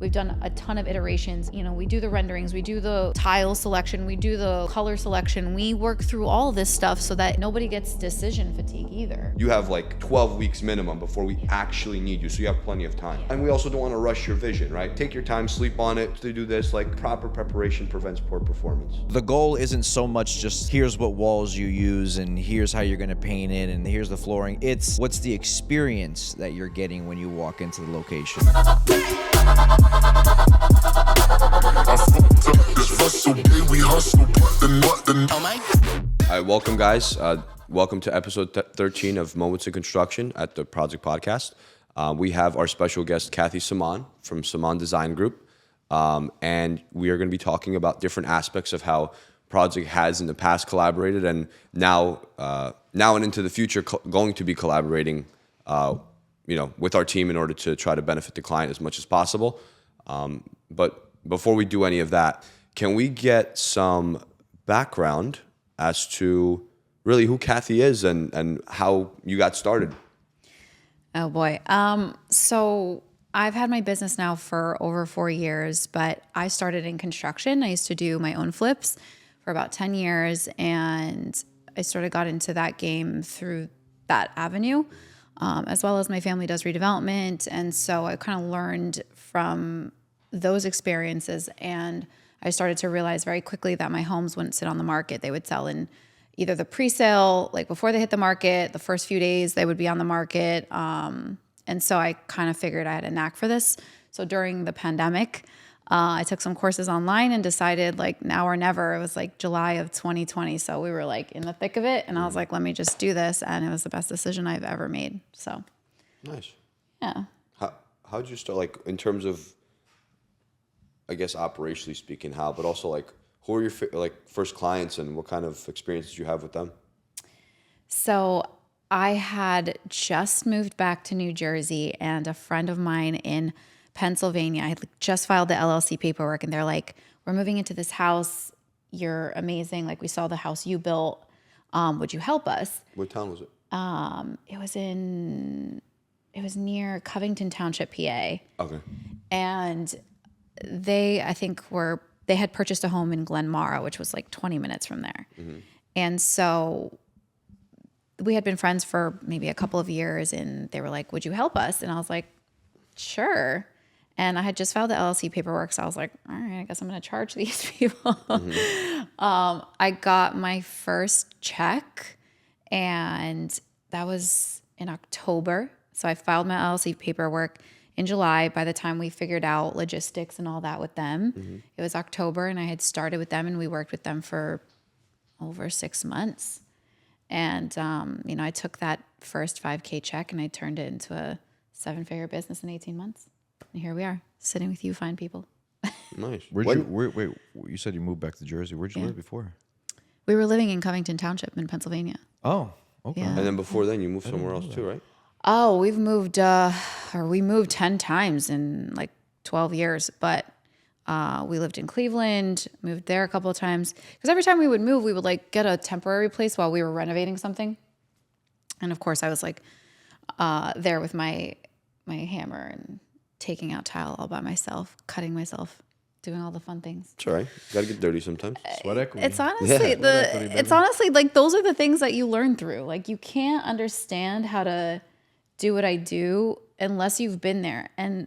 We've done a ton of iterations. You know, we do the renderings, we do the tile selection, we do the color selection. We work through all of this stuff so that nobody gets decision fatigue either. You have like 12 weeks minimum before we actually need you, so you have plenty of time. And we also don't want to rush your vision, right? Take your time, sleep on it to do this. Like, proper preparation prevents poor performance. The goal isn't so much just here's what walls you use and here's how you're going to paint it and here's the flooring. It's what's the experience that you're getting when you walk into the location. All right, welcome guys. Welcome to episode 13 of Moments in Construction at the Prawdzik Podcast. We have our special guest, Kathy Samaan from Samaan Design Group. And we are going to be talking about different aspects of how Prawdzik has in the past collaborated and now and into the future going to be collaborating with our team in order to try to benefit the client as much as possible. But before we do any of that, can we get some background as to really who Kathy is and how you got started? Oh boy. So I've had my business now for over 4 years, but I started in construction. I used to do my own flips for about 10 years, and I sort of got into that game through that avenue, as well as my family does redevelopment. And so I kind of learned from those experiences, and I started to realize very quickly that my homes wouldn't sit on the market. They would sell in either the pre-sale, like before they hit the market, the first few days they would be on the market. And so I kind of figured I had a knack for this. So during the pandemic, I took some courses online and decided like now or never. It was like July of 2020. So we were like in the thick of it. And I was like, let me just do this. And it was the best decision I've ever made. So. Nice. Yeah. How'd you start, like, in terms of, I guess, operationally speaking, but also like, who are your first clients and what kind of experiences you have with them? So I had just moved back to New Jersey, and a friend of mine in Pennsylvania, I had just filed the LLC paperwork, and they're like, we're moving into this house. You're amazing. Like, we saw the house you built. Would you help us? What town was it? It was near Covington Township, PA. Okay. And they had purchased a home in Glenmara, which was like 20 minutes from there. Mm-hmm. And so we had been friends for maybe a couple of years, and they were like, would you help us? And I was like, sure. And I had just filed the LLC paperwork, so I was like, all right, I guess I'm going to charge these people. Mm-hmm. I got my first check, and that was in October. So I filed my LLC paperwork in July. By the time we figured out logistics and all that with them, mm-hmm. It was October, and I had started with them, and we worked with them for over 6 months. And, I took that first $5K check and I turned it into a 7-figure business in 18 months. And here we are, sitting with you fine people. Nice. Wait, you said you moved back to Jersey. Where'd you live before? We were living in Covington Township in Pennsylvania. Oh, okay. Yeah. And then before then you moved somewhere else too, right? Oh, we moved 10 times in like 12 years, but we lived in Cleveland, moved there a couple of times. Because every time we would move, we would like get a temporary place while we were renovating something. And of course I was like there with my hammer and taking out tile all by myself, cutting myself, doing all the fun things. It's all right. Got to get dirty sometimes. Sweat equity. It's honestly it's honestly like those are the things that you learn through. Like, you can't understand how to do what I do unless you've been there. And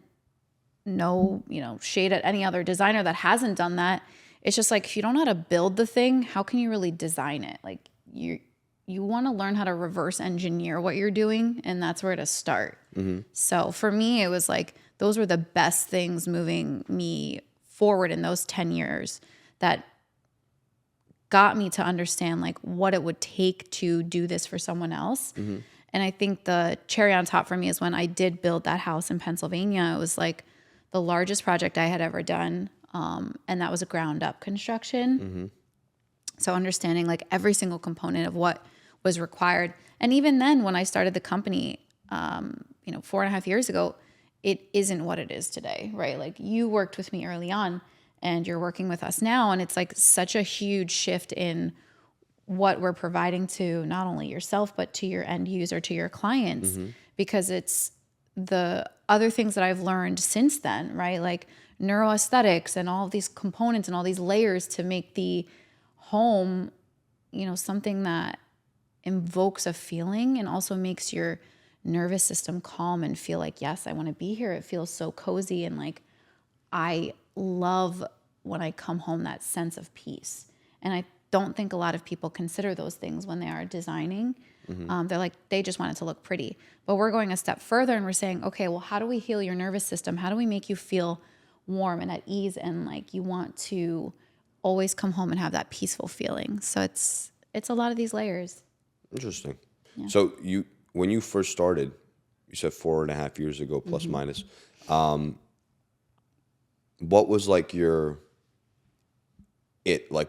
no, shade at any other designer that hasn't done that. It's just like, if you don't know how to build the thing, how can you really design it? Like, you want to learn how to reverse engineer what you're doing, and that's where to start. Mm-hmm. So for me, it was like, those were the best things moving me forward in those 10 years that got me to understand like what it would take to do this for someone else. Mm-hmm. And I think the cherry on top for me is when I did build that house in Pennsylvania. It was like the largest project I had ever done. And that was a ground up construction. Mm-hmm. So understanding like every single component of what was required. And even then, when I started the company, 4.5 years ago, it isn't what it is today, right? Like, you worked with me early on and you're working with us now. And it's like such a huge shift in what we're providing to not only yourself, but to your end user, to your clients, mm-hmm. because it's the other things that I've learned since then, right? Like neuroaesthetics and all of these components and all these layers to make the home, something that invokes a feeling and also makes your nervous system calm and feel like, yes, I want to be here. It feels so cozy. And like, I love when I come home, that sense of peace. And I don't think a lot of people consider those things when they are designing. They're like, they just want it to look pretty. But we're going a step further and we're saying, okay, well, how do we heal your nervous system? How do we make you feel warm and at ease? And like, you want to always come home and have that peaceful feeling. So it's a lot of these layers. Interesting. Yeah. So when you first started, you said 4.5 years ago, plus minus, what was like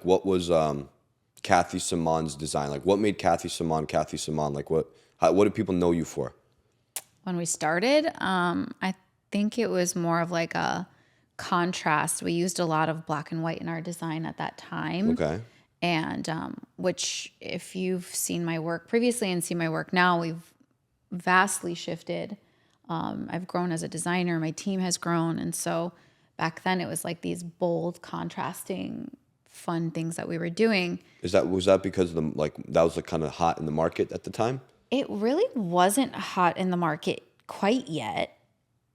what was Kathy Samaan's design? Like what made Kathy Samaan? Like what did people know you for? When we started, I think it was more of like a contrast. We used a lot of black and white in our design at that time. Okay. And which, if you've seen my work previously and see my work now, we've vastly shifted. I've grown as a designer. My team has grown. And so back then it was like these bold, contrasting, fun things that we were doing. Was that because that was like kind of hot in the market at the time? It really wasn't hot in the market quite yet.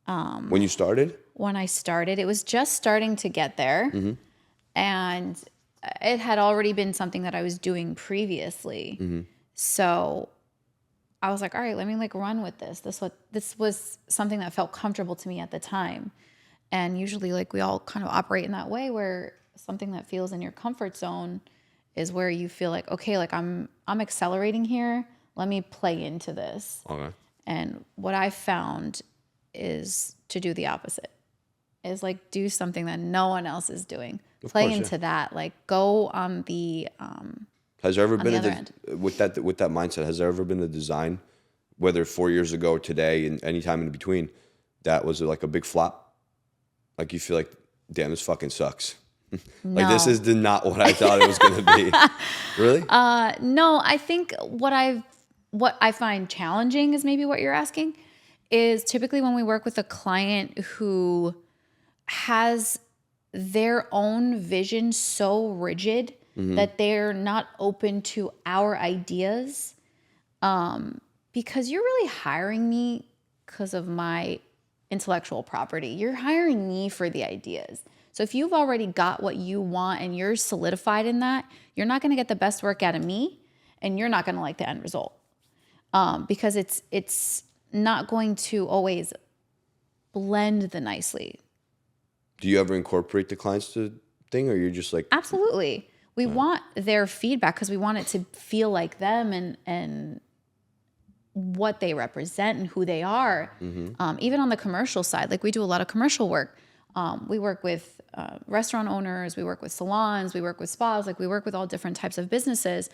When you started? When I started, it was just starting to get there. And it had already been something that I was doing previously. So I was like, all right, let me like run with this. This was something that felt comfortable to me at the time. And usually like we all kind of operate in that way where something that feels in your comfort zone is where you feel like, okay, like I'm accelerating here. Let me play into this. Okay. And what I found is to do the opposite. Is like do something that no one else is doing. Play into that. Like go on the has there ever been end. With that mindset, has there ever been a design, whether 4 years ago or today and any time in between, that was like a big flop? Like you feel like, damn, this fucking sucks. Like this is not what I thought it was gonna be. Really? No, I think what I find challenging is maybe what you're asking, is typically when we work with a client who has their own vision so rigid that they're not open to our ideas, because you're really hiring me because of my intellectual property. You're hiring me for the ideas. So if you've already got what you want and you're solidified in that, you're not going to get the best work out of me, and you're not going to like the end result, because it's not going to always blend the nicely. Do you ever incorporate the clients to thing, or you're just like... Absolutely. We want their feedback because we want it to feel like them and what they represent and who they are. Even on the commercial side, like we do a lot of commercial work. We work with restaurant owners, we work with salons, we work with spas, like we work with all different types of businesses,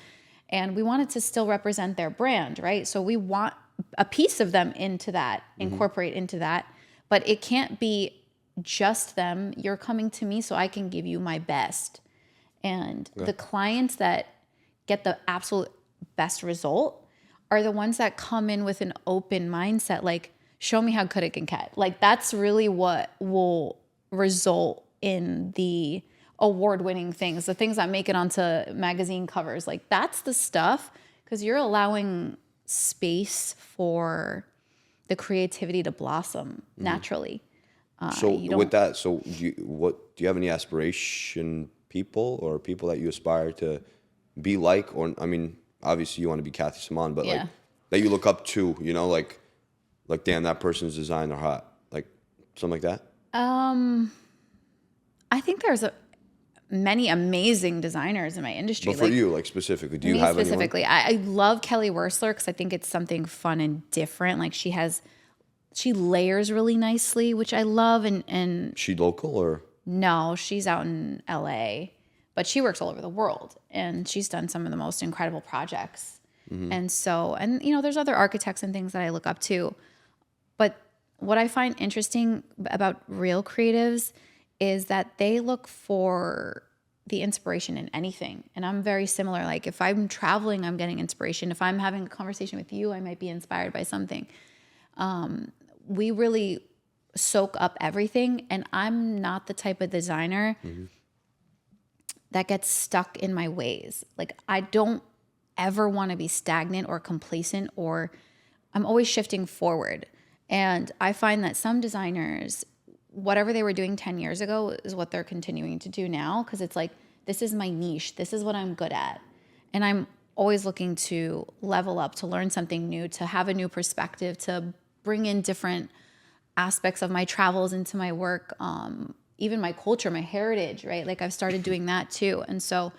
and we want it to still represent their brand, right? So we want a piece of them into that, incorporate into that, but it can't be just them. You're coming to me so I can give you my best. And the clients that get the absolute best result are the ones that come in with an open mindset, like, show me how good it can get. Like, that's really what will result in the award-winning things, the things that make it onto magazine covers. Like, that's the stuff, because you're allowing space for the creativity to blossom naturally. So with that, do you have any aspiration people or people that you aspire to be like? Or, I mean, obviously you want to be Kathy Samaan, but like that you look up to, you know, like damn, that person's design are hot, like something like that. I think there's many amazing designers in my industry. But for you, like specifically, do you have specifically? I love Kelly Wersler because I think it's something fun and different. Like she layers really nicely, which I love. And she local or? No, she's out in LA, but she works all over the world, and she's done some of the most incredible projects. And so, you know, there's other architects and things that I look up to. But what I find interesting about real creatives is that they look for the inspiration in anything. And I'm very similar. Like if I'm traveling, I'm getting inspiration. If I'm having a conversation with you, I might be inspired by something. We really soak up everything. And I'm not the type of designer that gets stuck in my ways. Like, I don't ever want to be stagnant or complacent, or I'm always shifting forward. And I find that some designers, whatever they were doing 10 years ago is what they're continuing to do now, because it's like, this is my niche. This is what I'm good at. And I'm always looking to level up, to learn something new, to have a new perspective, to bring in different aspects of my travels into my work, even my culture, my heritage, right? Like, I've started doing that too. And so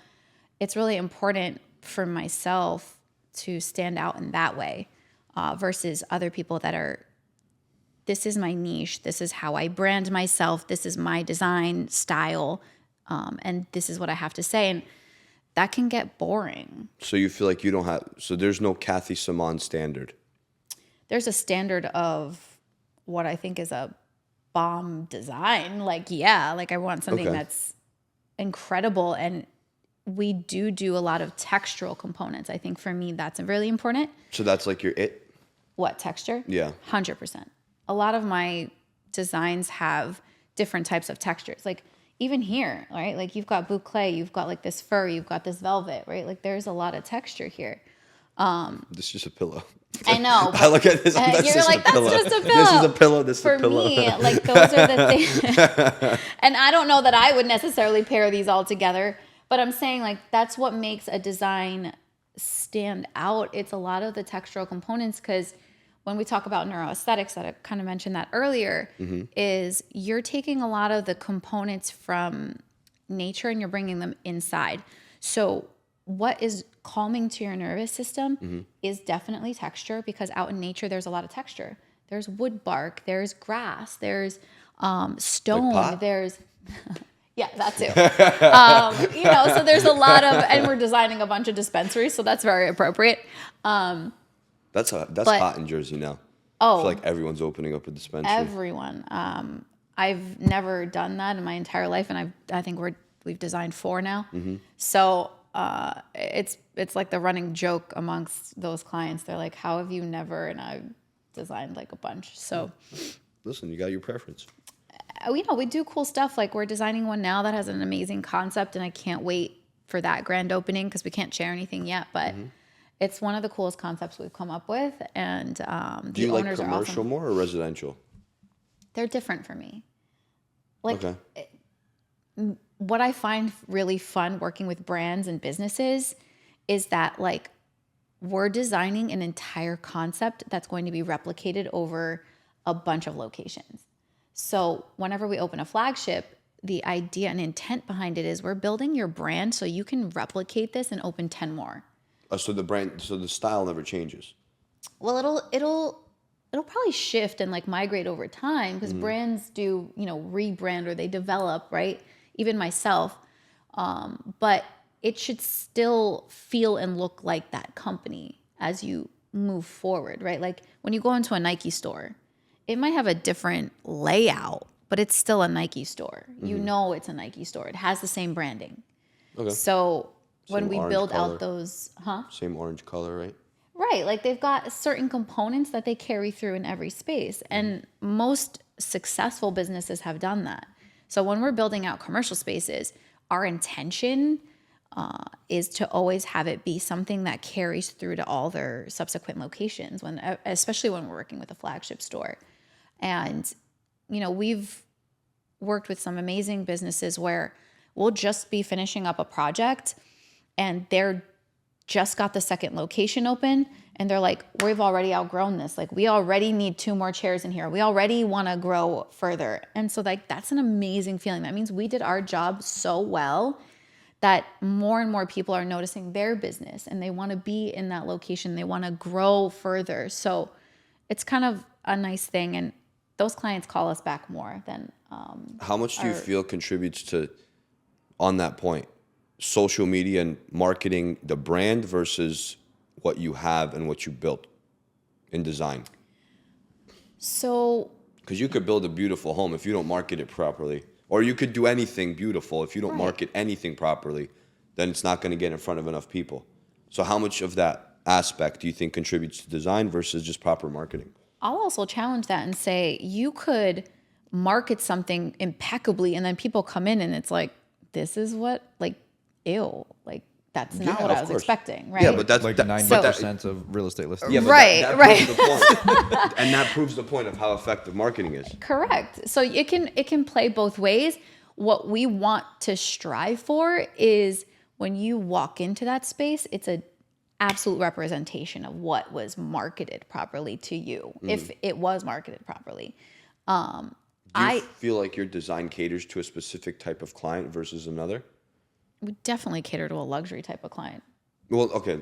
it's really important for myself to stand out in that way, versus other people that are, this is my niche, this is how I brand myself, this is my design style, and this is what I have to say. And that can get boring. So you feel like you don't have, so there's no Kathy Samaan standard? There's a standard of what I think is a bomb design. Like, yeah, like I want something that's incredible. And we do a lot of textural components. I think for me, that's really important. So that's like your it? What, texture? Yeah. 100%. A lot of my designs have different types of textures. Like, even here, right? Like, you've got boucle, you've got like this fur, you've got this velvet, right? Like, there's a lot of texture here. This is just a pillow. I know. I look at this. That's you're just like, a that's pillow. just a pillow. This is a pillow. This is a pillow. For me, like, those are the things. And I don't know that I would necessarily pair these all together, but I'm saying, like, that's what makes a design stand out. It's a lot of the textural components, because when we talk about neuroaesthetics, that I kind of mentioned that earlier, is you're taking a lot of the components from nature and you're bringing them inside. So what is calming to your nervous system is definitely texture, because out in nature, there's a lot of texture. There's wood bark, there's grass, there's stone, Like there's... Yeah, that too. So there's a lot of, and we're designing a bunch of dispensaries, so that's very appropriate. That's hot in Jersey now. I feel like everyone's opening up a dispensary. Everyone. I've never done that in my entire life, and I think we've designed 4 now. So it's like the running joke amongst those clients. They're like, "How have you never?" And I've designed like a bunch. So listen, you got your preference. We do cool stuff. Like, we're designing one now that has an amazing concept, and I can't wait for that grand opening, because we can't share anything yet, but it's one of the coolest concepts we've come up with. And do you the owners like commercial more or residential? They're different for me. Like, what I find really fun working with brands and businesses is that, like, we're designing an entire concept that's going to be replicated over a bunch of locations. So whenever we open a flagship, the idea and intent behind it is we're building your brand so you can replicate this and open 10 more. So the style never changes. Well, it'll probably shift and like migrate over time, because brands do, rebrand, or they develop, right? Even myself. But it should still feel and look like that company as you move forward, right? Like, when you go into a Nike store, it might have a different layout, but it's still a Nike store. You know it's a Nike store. It has the same branding. Okay. So when we build out those, Same orange color, right? Right. Like, they've got certain components that they carry through in every space. And most successful businesses have done that. So when we're building out commercial spaces, our intention is to always have it be something that carries through to all their subsequent locations, especially when we're working with a flagship store. And, we've worked with some amazing businesses where we'll just be finishing up a project and they're just got the second location open, and they're like, we've already outgrown this. Like, we already need 2 more chairs in here. We already want to grow further. And so, like, that's an amazing feeling. That means we did our job so well that more and more people are noticing their business and they want to be in that location. They want to grow further. So it's kind of a nice thing. And those clients call us back more than... How much do you feel contributes to, on that point, social media and marketing the brand versus what you have and what you built in design? So... Because you could build a beautiful home if you don't market it properly. Or you could do anything beautiful. If you don't market anything properly, then it's not going to get in front of enough people. So how much of that aspect do you think contributes to design versus just proper marketing? I'll also challenge that and say you could market something impeccably, and then people come in and it's like, this is what, like, ew, like that's not what I was expecting, right? Yeah, but that's like 90% of real estate listings. Yeah, but right. proves the point. And that proves the point of how effective marketing is. Correct. So it can play both ways. What we want to strive for is when you walk into that space, it's a absolute representation of what was marketed properly to you, if it was marketed properly. Do you feel like your design caters to a specific type of client versus another? We definitely cater to a luxury type of client. Well, okay.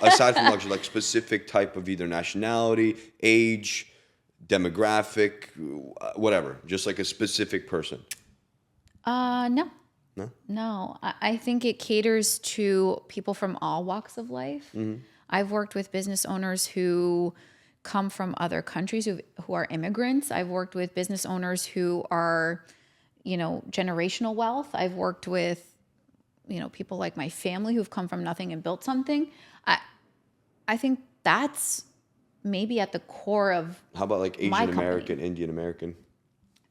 Aside from luxury, like specific type of either nationality, age, demographic, whatever. Just like a specific person. No. No? No. I think it caters to people from all walks of life. I've worked with business owners who come from other countries who are immigrants. I've worked with business owners who are, generational wealth. I've worked with, people like my family who've come from nothing and built something. I think that's maybe at the core of How about like Asian American, Indian American?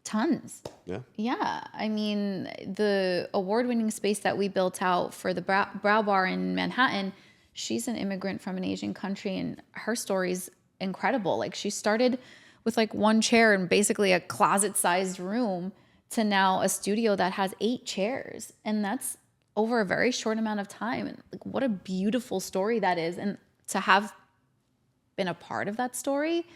Tons. Yeah. Yeah. I mean, the award-winning space that we built out for the Brow Bar in Manhattan, she's an immigrant from an Asian country, and her story's incredible. Like, she started with like one chair and basically a closet-sized room to now a studio that has 8 chairs. And that's over a very short amount of time. And like, what a beautiful story that is. And to have been a part of that story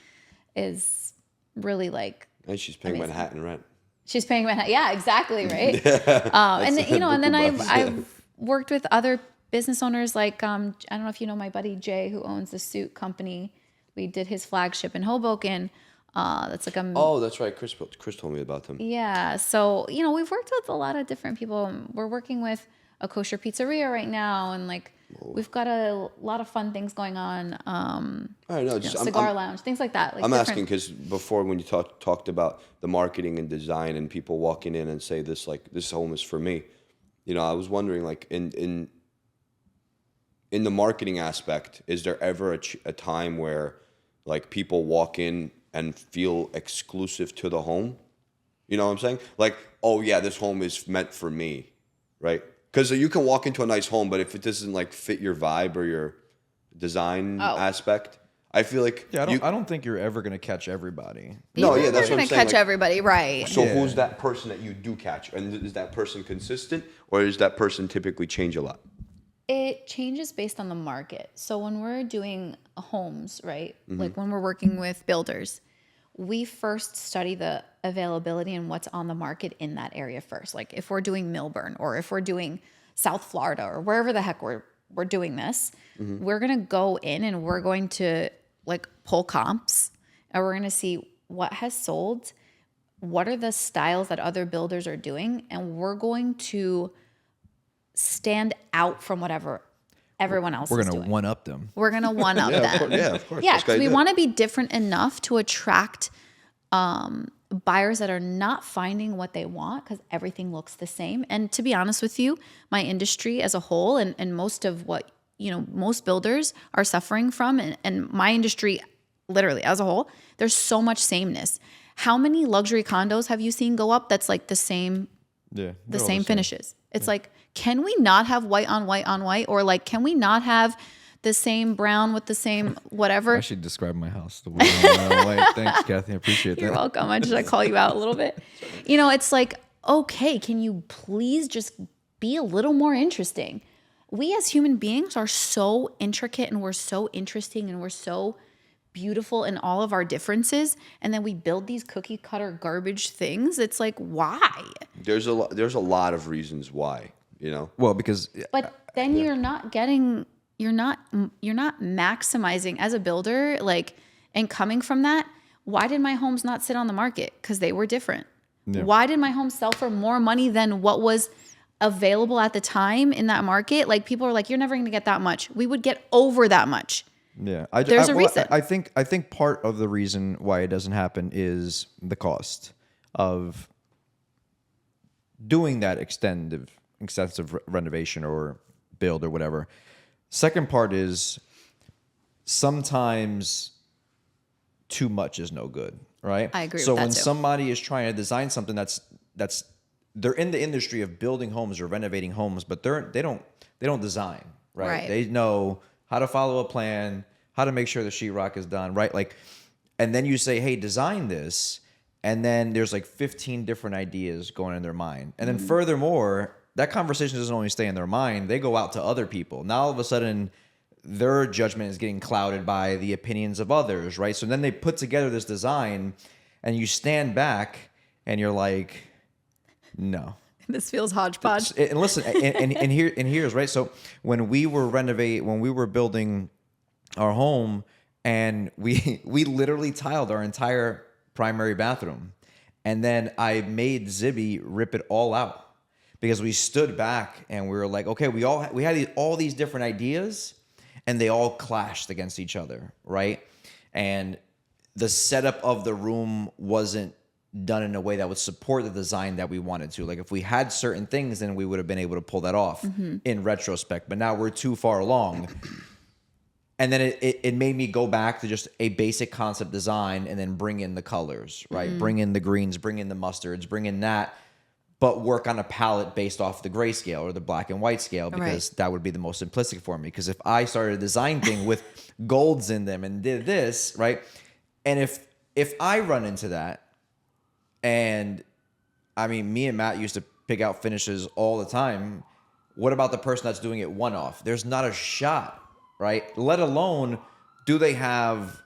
is really like, And she's paying Manhattan rent. She's paying Manhattan. Yeah, exactly. Right. And then I've worked with other business owners. Like, I don't know if you know my buddy Jay, who owns the suit company. We did his flagship in Hoboken. That's like Oh, that's right. Chris told me about them. Yeah. So, we've worked with a lot of different people. We're working with a kosher pizzeria right now. And like, we've got a lot of fun things going on. I know, cigar lounge, things like that. Like I'm asking because before, when you talked about the marketing and design and people walking in and say this home is for me, I was wondering, like, in the marketing aspect, is there ever a time where like people walk in and feel exclusive to the home? You know what I'm saying? Like, oh yeah, this home is meant for me, right? Because you can walk into a nice home, but if it doesn't like fit your vibe or your design aspect, I feel like I don't think you're ever gonna catch everybody. No, yeah, that's what I'm saying. You're not gonna catch everybody, right? So who's that person that you do catch, and is that person consistent, or is that person typically change a lot? It changes based on the market. So when we're doing homes, right, like when we're working with builders, we first study the availability and what's on the market in that area first. Like if we're doing Millburn, or if we're doing South Florida, or wherever the heck we're doing this, we're going to go in and we're going to like pull comps, and we're going to see what has sold, what are the styles that other builders are doing, and we're going to stand out from whatever everyone else is doing. We're going to one-up them. We're going to one-up them. Of course. Yeah, because we want to be different enough to attract buyers that are not finding what they want because everything looks the same. And to be honest with you, my industry as a whole, and most of what most builders are suffering from, and my industry literally as a whole, there's so much sameness. How many luxury condos have you seen go up that's like the same finishes? It's like, can we not have white on white on white? Or like, can we not have the same brown with the same whatever? I should describe my house the way white. Thanks, Kathy. I appreciate that. You're welcome. I just call you out a little bit. It's like, okay, can you please just be a little more interesting? We as human beings are so intricate, and we're so interesting, and we're so beautiful in all of our differences, and then we build these cookie cutter garbage things. It's like, why? There's a lot of reasons why, Well, because then you're not maximizing as a builder, like, and coming from that, why did my homes not sit on the market? Because they were different. Yeah. Why did my home sell for more money than what was available at the time in that market? Like, people are like, you're never going to get that much. We would get over that much. Yeah, there's a reason. I think part of the reason why it doesn't happen is the cost of doing that extensive renovation or build or whatever. Second part is sometimes too much is no good, right? I agree So with that when too. somebody is trying to design something that's they're in the industry of building homes or renovating homes, but they don't design, right? Right. They know how to follow a plan, how to make sure the sheetrock is done, right? Like, and then you say, hey, design this, and then there's like 15 different ideas going in their mind. And then furthermore, that conversation doesn't only stay in their mind, they go out to other people. Now all of a sudden their judgment is getting clouded by the opinions of others, right? So then they put together this design and you stand back and you're like, no. This feels hodgepodge. And listen, and here's right. So when we were building our home, and we literally tiled our entire primary bathroom, and then I made Zibby rip it all out because we stood back and we were like, okay, we had all these different ideas, and they all clashed against each other, right? And the setup of the room wasn't done in a way that would support the design that we wanted to. Like if we had certain things, then we would have been able to pull that off in retrospect. But now we're too far along. And then it made me go back to just a basic concept design and then bring in the colors, right? Bring in the greens, bring in the mustards, bring in that, but work on a palette based off the grayscale or the black and white scale, because that would be the most simplistic for me. Because if I started a design thing with golds in them and did this, right? And if I run into that, and I mean, me and Matt used to pick out finishes all the time. What about the person that's doing it one-off? There's not a shot, right? Let alone, do they have,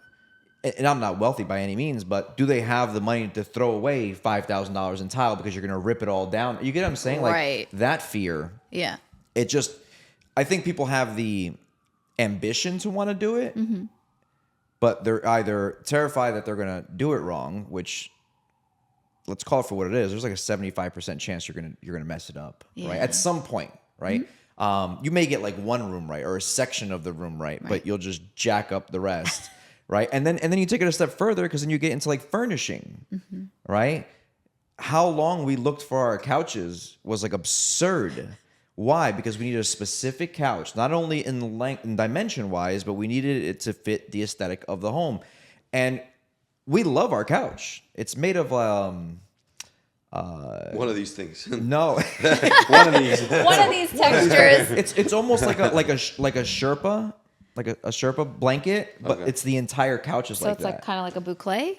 and I'm not wealthy by any means, but do they have the money to throw away $5,000 in tile because you're going to rip it all down? You get what I'm saying? Like that fear. Yeah. It just, I think people have the ambition to want to do it, but they're either terrified that they're going to do it wrong, which, let's call it for what it is. There's like a 75% chance you're gonna mess it up, right? At some point, right? You may get like one room right or a section of the room right, but you'll just jack up the rest, right? And then you take it a step further, because then you get into like furnishing, right? How long we looked for our couches was like absurd. Why? Because we needed a specific couch, not only in length and dimension wise, but we needed it to fit the aesthetic of the home. And we love our couch. It's made of one of these things. No, One of these. One of these textures. it's almost like a Sherpa, like a Sherpa blanket, but it's the entire couch is So like it's that. like kind of like a boucle?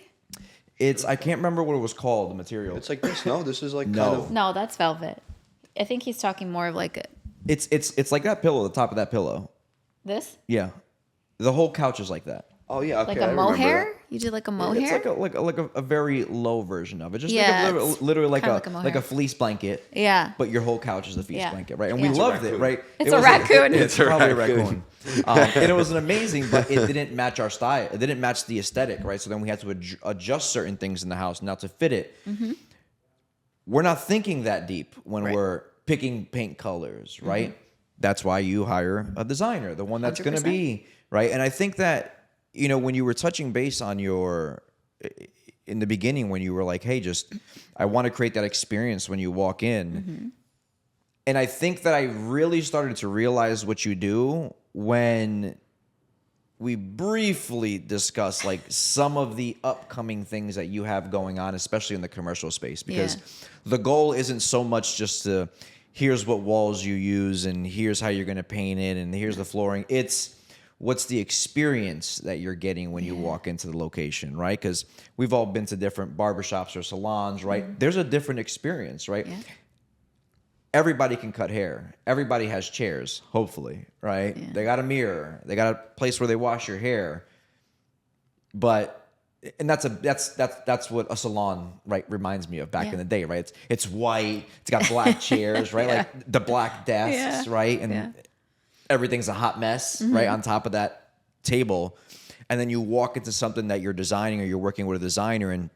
I can't remember what it was called, the material. It's like this. No, this is like No. kind of. No, that's velvet. I think he's talking more of like It's like that pillow, the top of that pillow. this? Yeah, the whole couch is like that. Oh yeah, okay. Like a I mohair? remember You did like a mohair? It's like a very low version of it. Just Yeah, like it's literally like kinda a like a mohair. like a fleece blanket. Yeah. But your whole couch is a fleece Yeah. blanket, right? And Yeah. we It's a loved it, raccoon. right? It's a raccoon. It's probably a raccoon. raccoon. And it was an amazing, but it didn't match our style. It didn't match the aesthetic, right? So then we had to adjust certain things in the house now to fit it. We're not thinking that deep when we're picking paint colors, right? That's why you hire a designer, the one that's going to 100%. be, right? And I think that, when you were touching base on in the beginning, when you were like, hey, I want to create that experience when you walk in. And I think that I really started to realize what you do when we briefly discussed like some of the upcoming things that you have going on, especially in the commercial space, because the goal isn't so much just to, here's what walls you use and here's how you're going to paint it and here's the flooring. It's what's the experience that you're getting when you walk into the location, right? Because we've all been to different barbershops or salons, right? There's a different experience, right? Yeah. Everybody can cut hair. Everybody has chairs, hopefully, right? Yeah. They got a mirror. They got a place where they wash your hair. And that's what a salon, right, reminds me of back in the day, right? It's white. It's got black chairs, right? Like the black desks, right? And everything's a hot mess, right, on top of that table. And then you walk into something that you're designing or you're working with a designer, and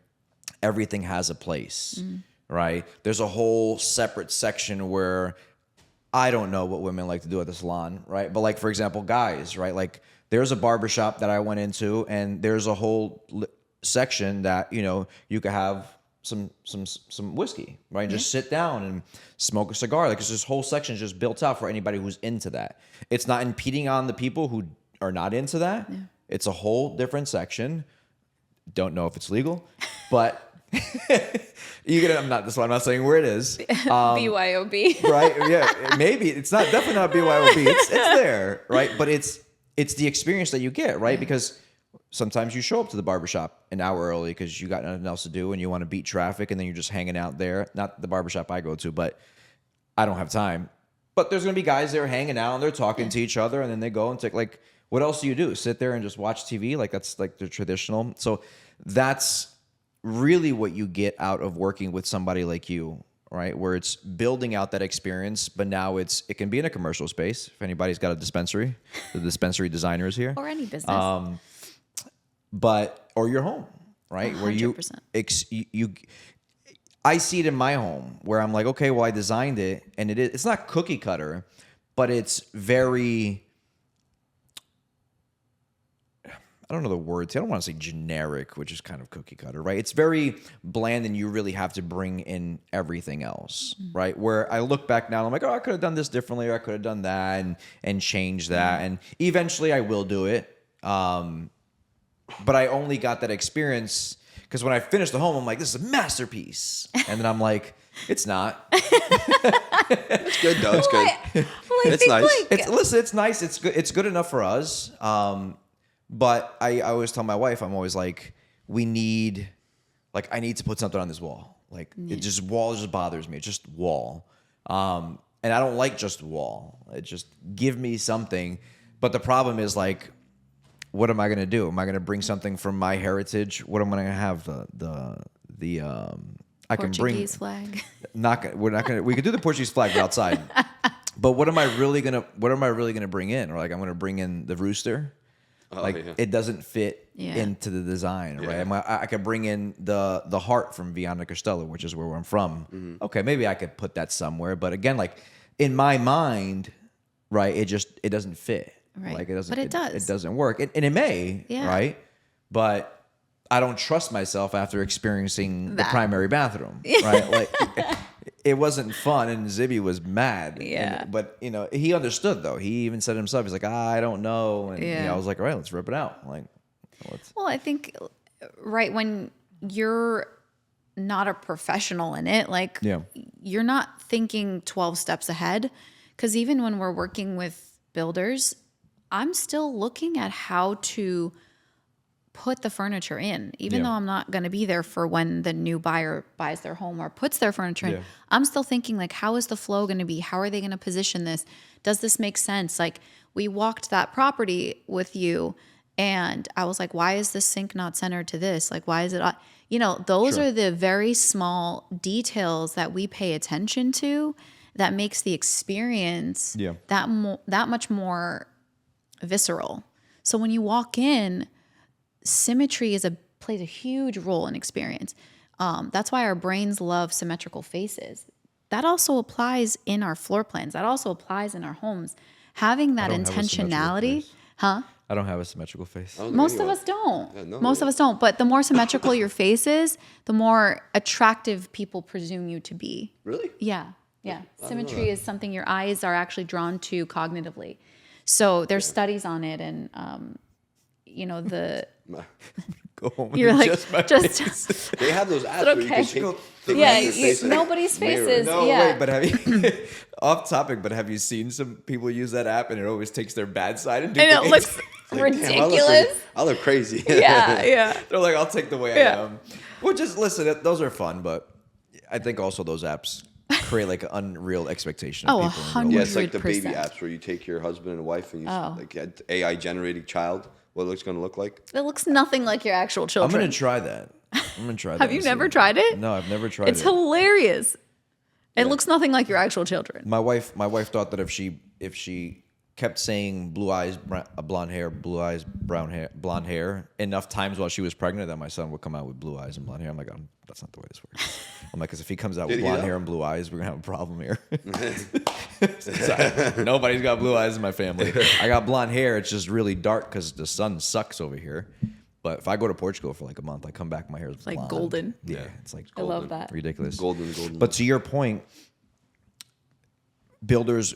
everything has a place, right? There's a whole separate section where I don't know what women like to do at the salon, right? But like, for example, guys, right? Like there's a barbershop that I went into, and there's a whole section that, you could have some whiskey, right? Just sit down and smoke a cigar. Like, this whole section is just built out for anybody who's into that. It's not impeding on the people who are not into that. Yeah. It's a whole different section. Don't know if it's legal, but I'm not saying where it is. BYOB. Right? Yeah, maybe it's not definitely not BYOB. It's there, right? But it's the experience that you get, right? Because sometimes you show up to the barbershop an hour early because you got nothing else to do and you want to beat traffic, and then you're just hanging out there. Not the barbershop I go to, but I don't have time. But there's gonna be guys there hanging out and they're talking to each other, and then they go and take like, what else do you do? Sit there and just watch TV? Like that's like the traditional. So that's really what you get out of working with somebody like you, right? Where it's building out that experience, but now it can be in a commercial space. If anybody's got a dispensary, the dispensary designer is here. Or any business. Or your home, right? 100%. Where I see it in my home where I'm like, okay, well, I designed it, and it's not cookie cutter, but it's very, I don't know the words. I don't want to say generic, which is kind of cookie cutter, right? It's very bland, and you really have to bring in everything else, right? Where I look back now, and I'm like, oh, I could have done this differently, or I could have done that and changed that. And eventually I will do it. But I only got that experience because when I finished the home, I'm like, this is a masterpiece. And then I'm like, it's not. It's good though. It's good. It's nice. It's nice. It's good. It's good enough for us. But I always tell my wife, I'm always like, I need to put something on this wall. Like wall just bothers me. It's just wall. And I don't like just wall. It just give me something. But the problem is like, what am I going to do? Am I going to bring something from my heritage? What am I going to have? I can bring Portuguese flag. We're not going to. We could do the Portuguese flag outside. But what am I really gonna bring in? Or like I'm gonna bring in the rooster. It doesn't fit into the design, right? I could bring in the heart from Viana Costello, which is where I'm from. Mm-hmm. Okay, maybe I could put that somewhere. But again, like in my mind, right? It doesn't fit. Right. Like it doesn't. But it does. It doesn't work, and it may. Yeah. Right. But I don't trust myself after experiencing the primary bathroom. Right. Like it wasn't fun, and Zibby was mad. Yeah. But he understood though. He even said himself, he's like, I don't know. And I was like, all right, let's rip it out. Like, well, I think right when you're not a professional in it, like you're not thinking 12 steps ahead. Because even when we're working with builders, I'm still looking at how to put the furniture in, even though I'm not going to be there for when the new buyer buys their home or puts their furniture in. I'm still thinking like, how is the flow going to be? How are they going to position this? Does this make sense? Like we walked that property with you and I was like, why is this sink not centered to this? Like, why is it, those are the very small details that we pay attention to that makes the experience that much more visceral. So when you walk in, symmetry plays a huge role in experience. That's why our brains love symmetrical faces. That also applies in our floor plans. That also applies in our homes. Having that intentionality, I don't have a symmetrical face. Most of us don't. Yeah, Most of us don't. But the more symmetrical your face is, the more attractive people presume you to be. Really? Yeah. Yeah. Symmetry is something your eyes are actually drawn to cognitively. So there's studies on it, and Go home. You're like just they have those apps where you can take nobody's faces. No, wait, but have you off topic? But have you seen some people use that app and it always takes their bad side and it looks ridiculous. I look crazy. Yeah. They're like, I'll take the way I am. Well, just listen. Those are fun, but I think also those apps create like an unreal expectation of people. 100%. Yeah, it's like the baby apps where you take your husband and wife and you like AI generated child. What it's going to look like? It looks nothing like your actual children. I'm going to try that. Have you never tried it? No, I've never tried it. It's hilarious. It looks nothing like your actual children. My wife thought that if she kept saying blue eyes, blonde hair, blue eyes, brown hair, blonde hair enough times while she was pregnant, that my son would come out with blue eyes and blonde hair. I'm like, that's not the way this works. I'm like, because if he comes out with blonde hair and blue eyes, we're gonna have a problem here. Nobody's got blue eyes in my family. I got blonde hair. It's just really dark because the sun sucks over here. But if I go to Portugal for like a month, I come back, my hair is blonde. Like golden. Yeah, it's like golden. I love that. Ridiculous. Golden. But to your point, builders.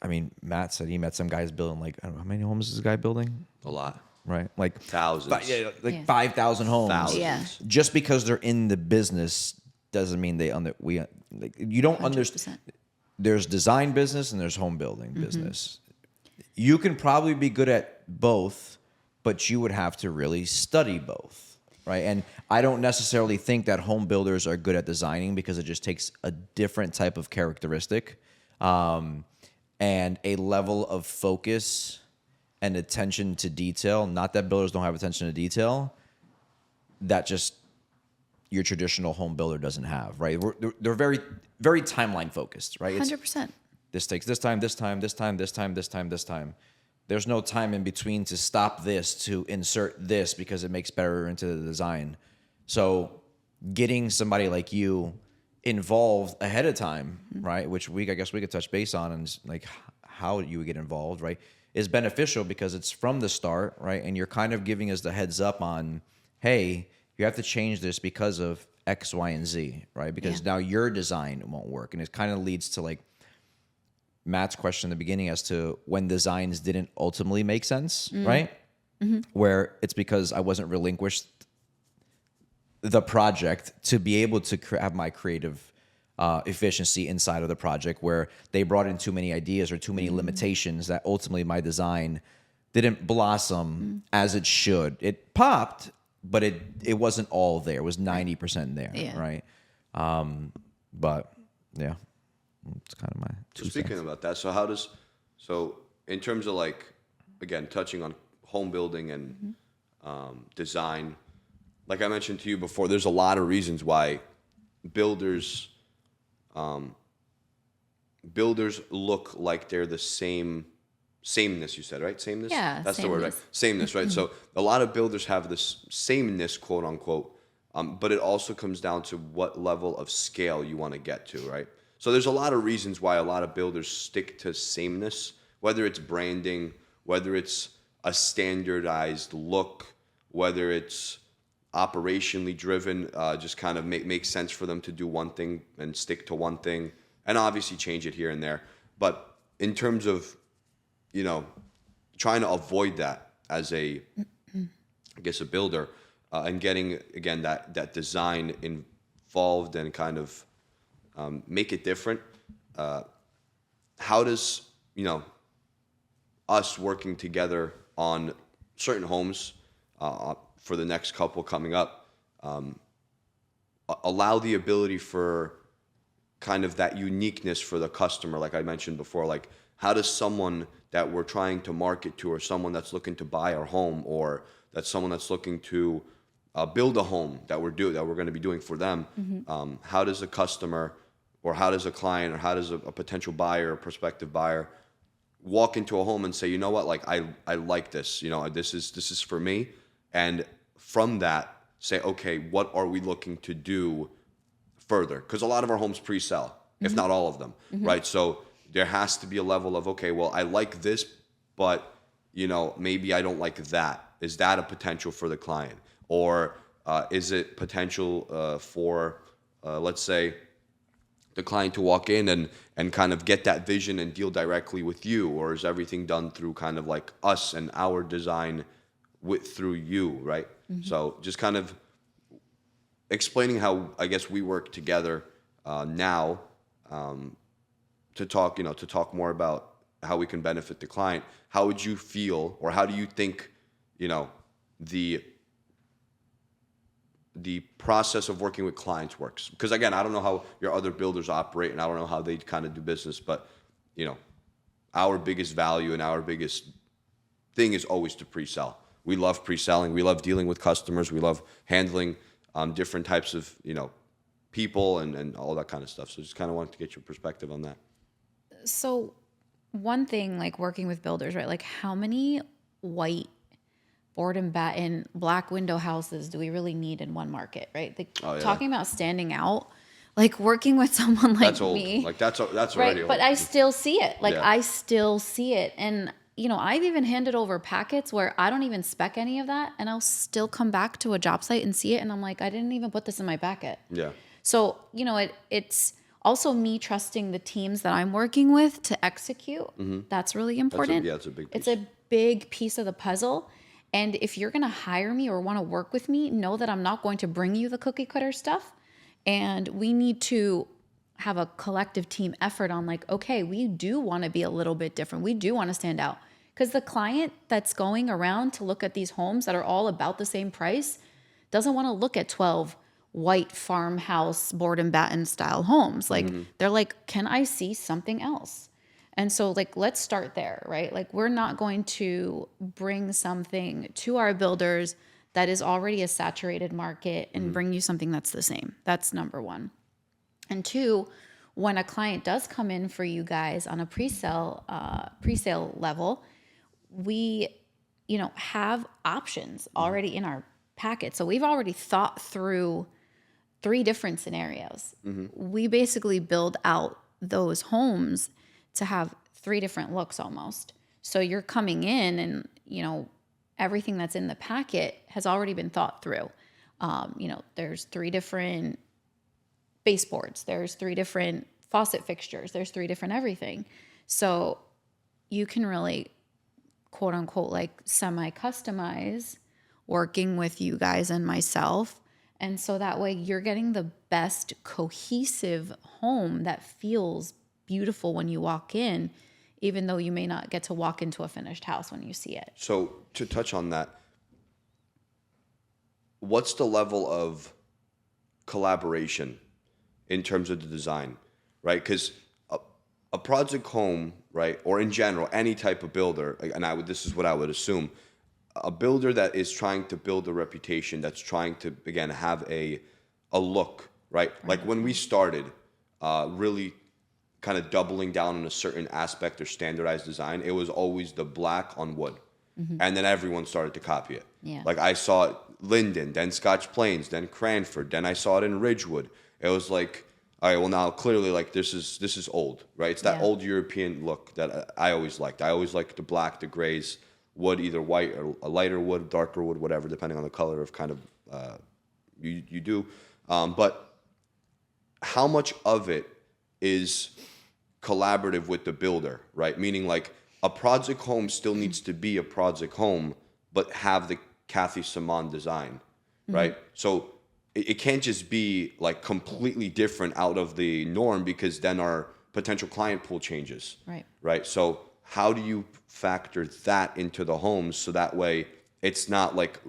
I mean, Matt said he met some guys building like, I don't know, how many homes is this guy building? A lot. right? Like Thousands. Yeah. 5,000 homes. Thousands. Yeah. Just because they're in the business doesn't mean you don't understand. 100%. There's design business and there's home building business. You can probably be good at both, but you would have to really study both, right? And I don't necessarily think that home builders are good at designing because it just takes a different type of characteristic and a level of focus and attention to detail. Not that builders don't have attention to detail, that just your traditional home builder doesn't have, right? They're very, very timeline focused, right? 100%. This takes this time, this time, this time, this time, this time, this time. There's no time in between to stop this, to insert this because it makes better into the design. So getting somebody like you involved ahead of time, right? Which I guess we could touch base on, and like how you would get involved, right? Is beneficial because it's from the start, right? And you're kind of giving us the heads up on, hey, you have to change this because of X, Y, and Z, right? Because now your design won't work. And it kind of leads to like Matt's question in the beginning as to when designs didn't ultimately make sense, right? Where it's because I wasn't relinquished the project to be able to have my creative efficiency inside of the project, where they brought in too many ideas or too many limitations that ultimately my design didn't blossom as it should. It popped, but it wasn't all there. It was 90% there, right? But yeah. It's kind of my two Speaking cents. about that, so in terms of like, again, touching on home building and design, like I mentioned to you before, there's a lot of reasons why builders look like they're the sameness, you said, right? Sameness? Yeah, That's the word, right? Sameness, right? So a lot of builders have this sameness, quote unquote, but it also comes down to what level of scale you want to get to, right? So there's a lot of reasons why a lot of builders stick to sameness, whether it's branding, whether it's a standardized look, whether it's operationally driven, just kind of makes sense for them to do one thing and stick to one thing, and obviously change it here and there. But in terms of, trying to avoid that as a builder, and getting, again, that design involved and kind of make it different. How does, us working together on certain homes for the next couple coming up allow the ability for kind of that uniqueness for the customer, like I mentioned before? Like, how does someone that we're trying to market to, or someone that's looking to buy our home, or that's someone that's looking to build a home that we're going to be doing for them, how does a customer, or how does a client, or how does a potential buyer, a prospective buyer, walk into a home and say, you know what, like I like this, this is for me, and from that say, okay, what are we looking to do further? Because a lot of our homes pre-sell, if not all of them, right? So there has to be a level of, okay, well, I like this, but maybe I don't like that. Is that a potential for the client, or is it potential for, let's say, the client to walk in and kind of get that vision and deal directly with you, or is everything done through kind of like us and our design through you, right? So just kind of explaining how, I guess, we work together now to talk more about how we can benefit the client. How would you feel, or how do you think, the process of working with clients works? Because again, I don't know how your other builders operate, and I don't know how they kind of do business, but our biggest value and our biggest thing is always to pre-sell. We love pre-selling. We love dealing with customers. We love handling different types of people and all that kind of stuff. So just kind of wanted to get your perspective on that. So one thing, like working with builders, right? Like, how many white board and batten black window houses do we really need in one market, right? Like, talking about standing out, like working with someone like that's old. me, Like that's right? already old. But I still see it. Like, Yeah. I still see it. And I've even handed over packets where I don't even spec any of that, and I'll still come back to a job site and see it, and I'm like, I didn't even put this in my packet. Yeah. So, it's also me trusting the teams that I'm working with to execute. That's really important. It's a big piece. It's a big piece of the puzzle. And if you're going to hire me or want to work with me, know that I'm not going to bring you the cookie cutter stuff. And we need to have a collective team effort on like, okay, we do want to be a little bit different. We do want to stand out. Because the client that's going around to look at these homes that are all about the same price doesn't want to look at 12 white farmhouse board and batten style homes. Like they're like, can I see something else? And so like, let's start there, right? Like we're not going to bring something to our builders that is already a saturated market and bring you something that's the same. That's number one. And two, when a client does come in for you guys on a pre-sale level, we, have options already in our packet. So we've already thought through 3 different scenarios. We basically build out those homes to have 3 different looks almost. So you're coming in and, everything that's in the packet has already been thought through. There's 3 different baseboards. There's 3 different faucet fixtures. There's 3 different everything. So you can really, quote unquote, like semi-customize working with you guys and myself. And so that way you're getting the best cohesive home that feels beautiful when you walk in, even though you may not get to walk into a finished house when you see it. So to touch on that, what's the level of collaboration in terms of the design, right? Because a Prawdzik home, right, or in general, any type of builder, and this is what I would assume, a builder that is trying to build a reputation, that's trying to, again, have a look, right? Like when we started, really kind of doubling down on a certain aspect or standardized design, it was always the black on wood. And then everyone started to copy it. Yeah. Like I saw it Linden, then Scotch Plains, then Cranford, then I saw it in Ridgewood. It was like, all right, well now clearly like this is old, right? It's that old European look that I always liked. I always liked the black, the grays, wood, either white or a lighter wood, darker wood, whatever, depending on the color of kind of you do. But how much of it is collaborative with the builder, right? Meaning like a Prawdzik home still needs to be a Prawdzik home, but have the Kathy Samaan design, right? So it can't just be like completely different out of the norm, because then our potential client pool changes, right? So how do you factor that into the homes so that way it's not like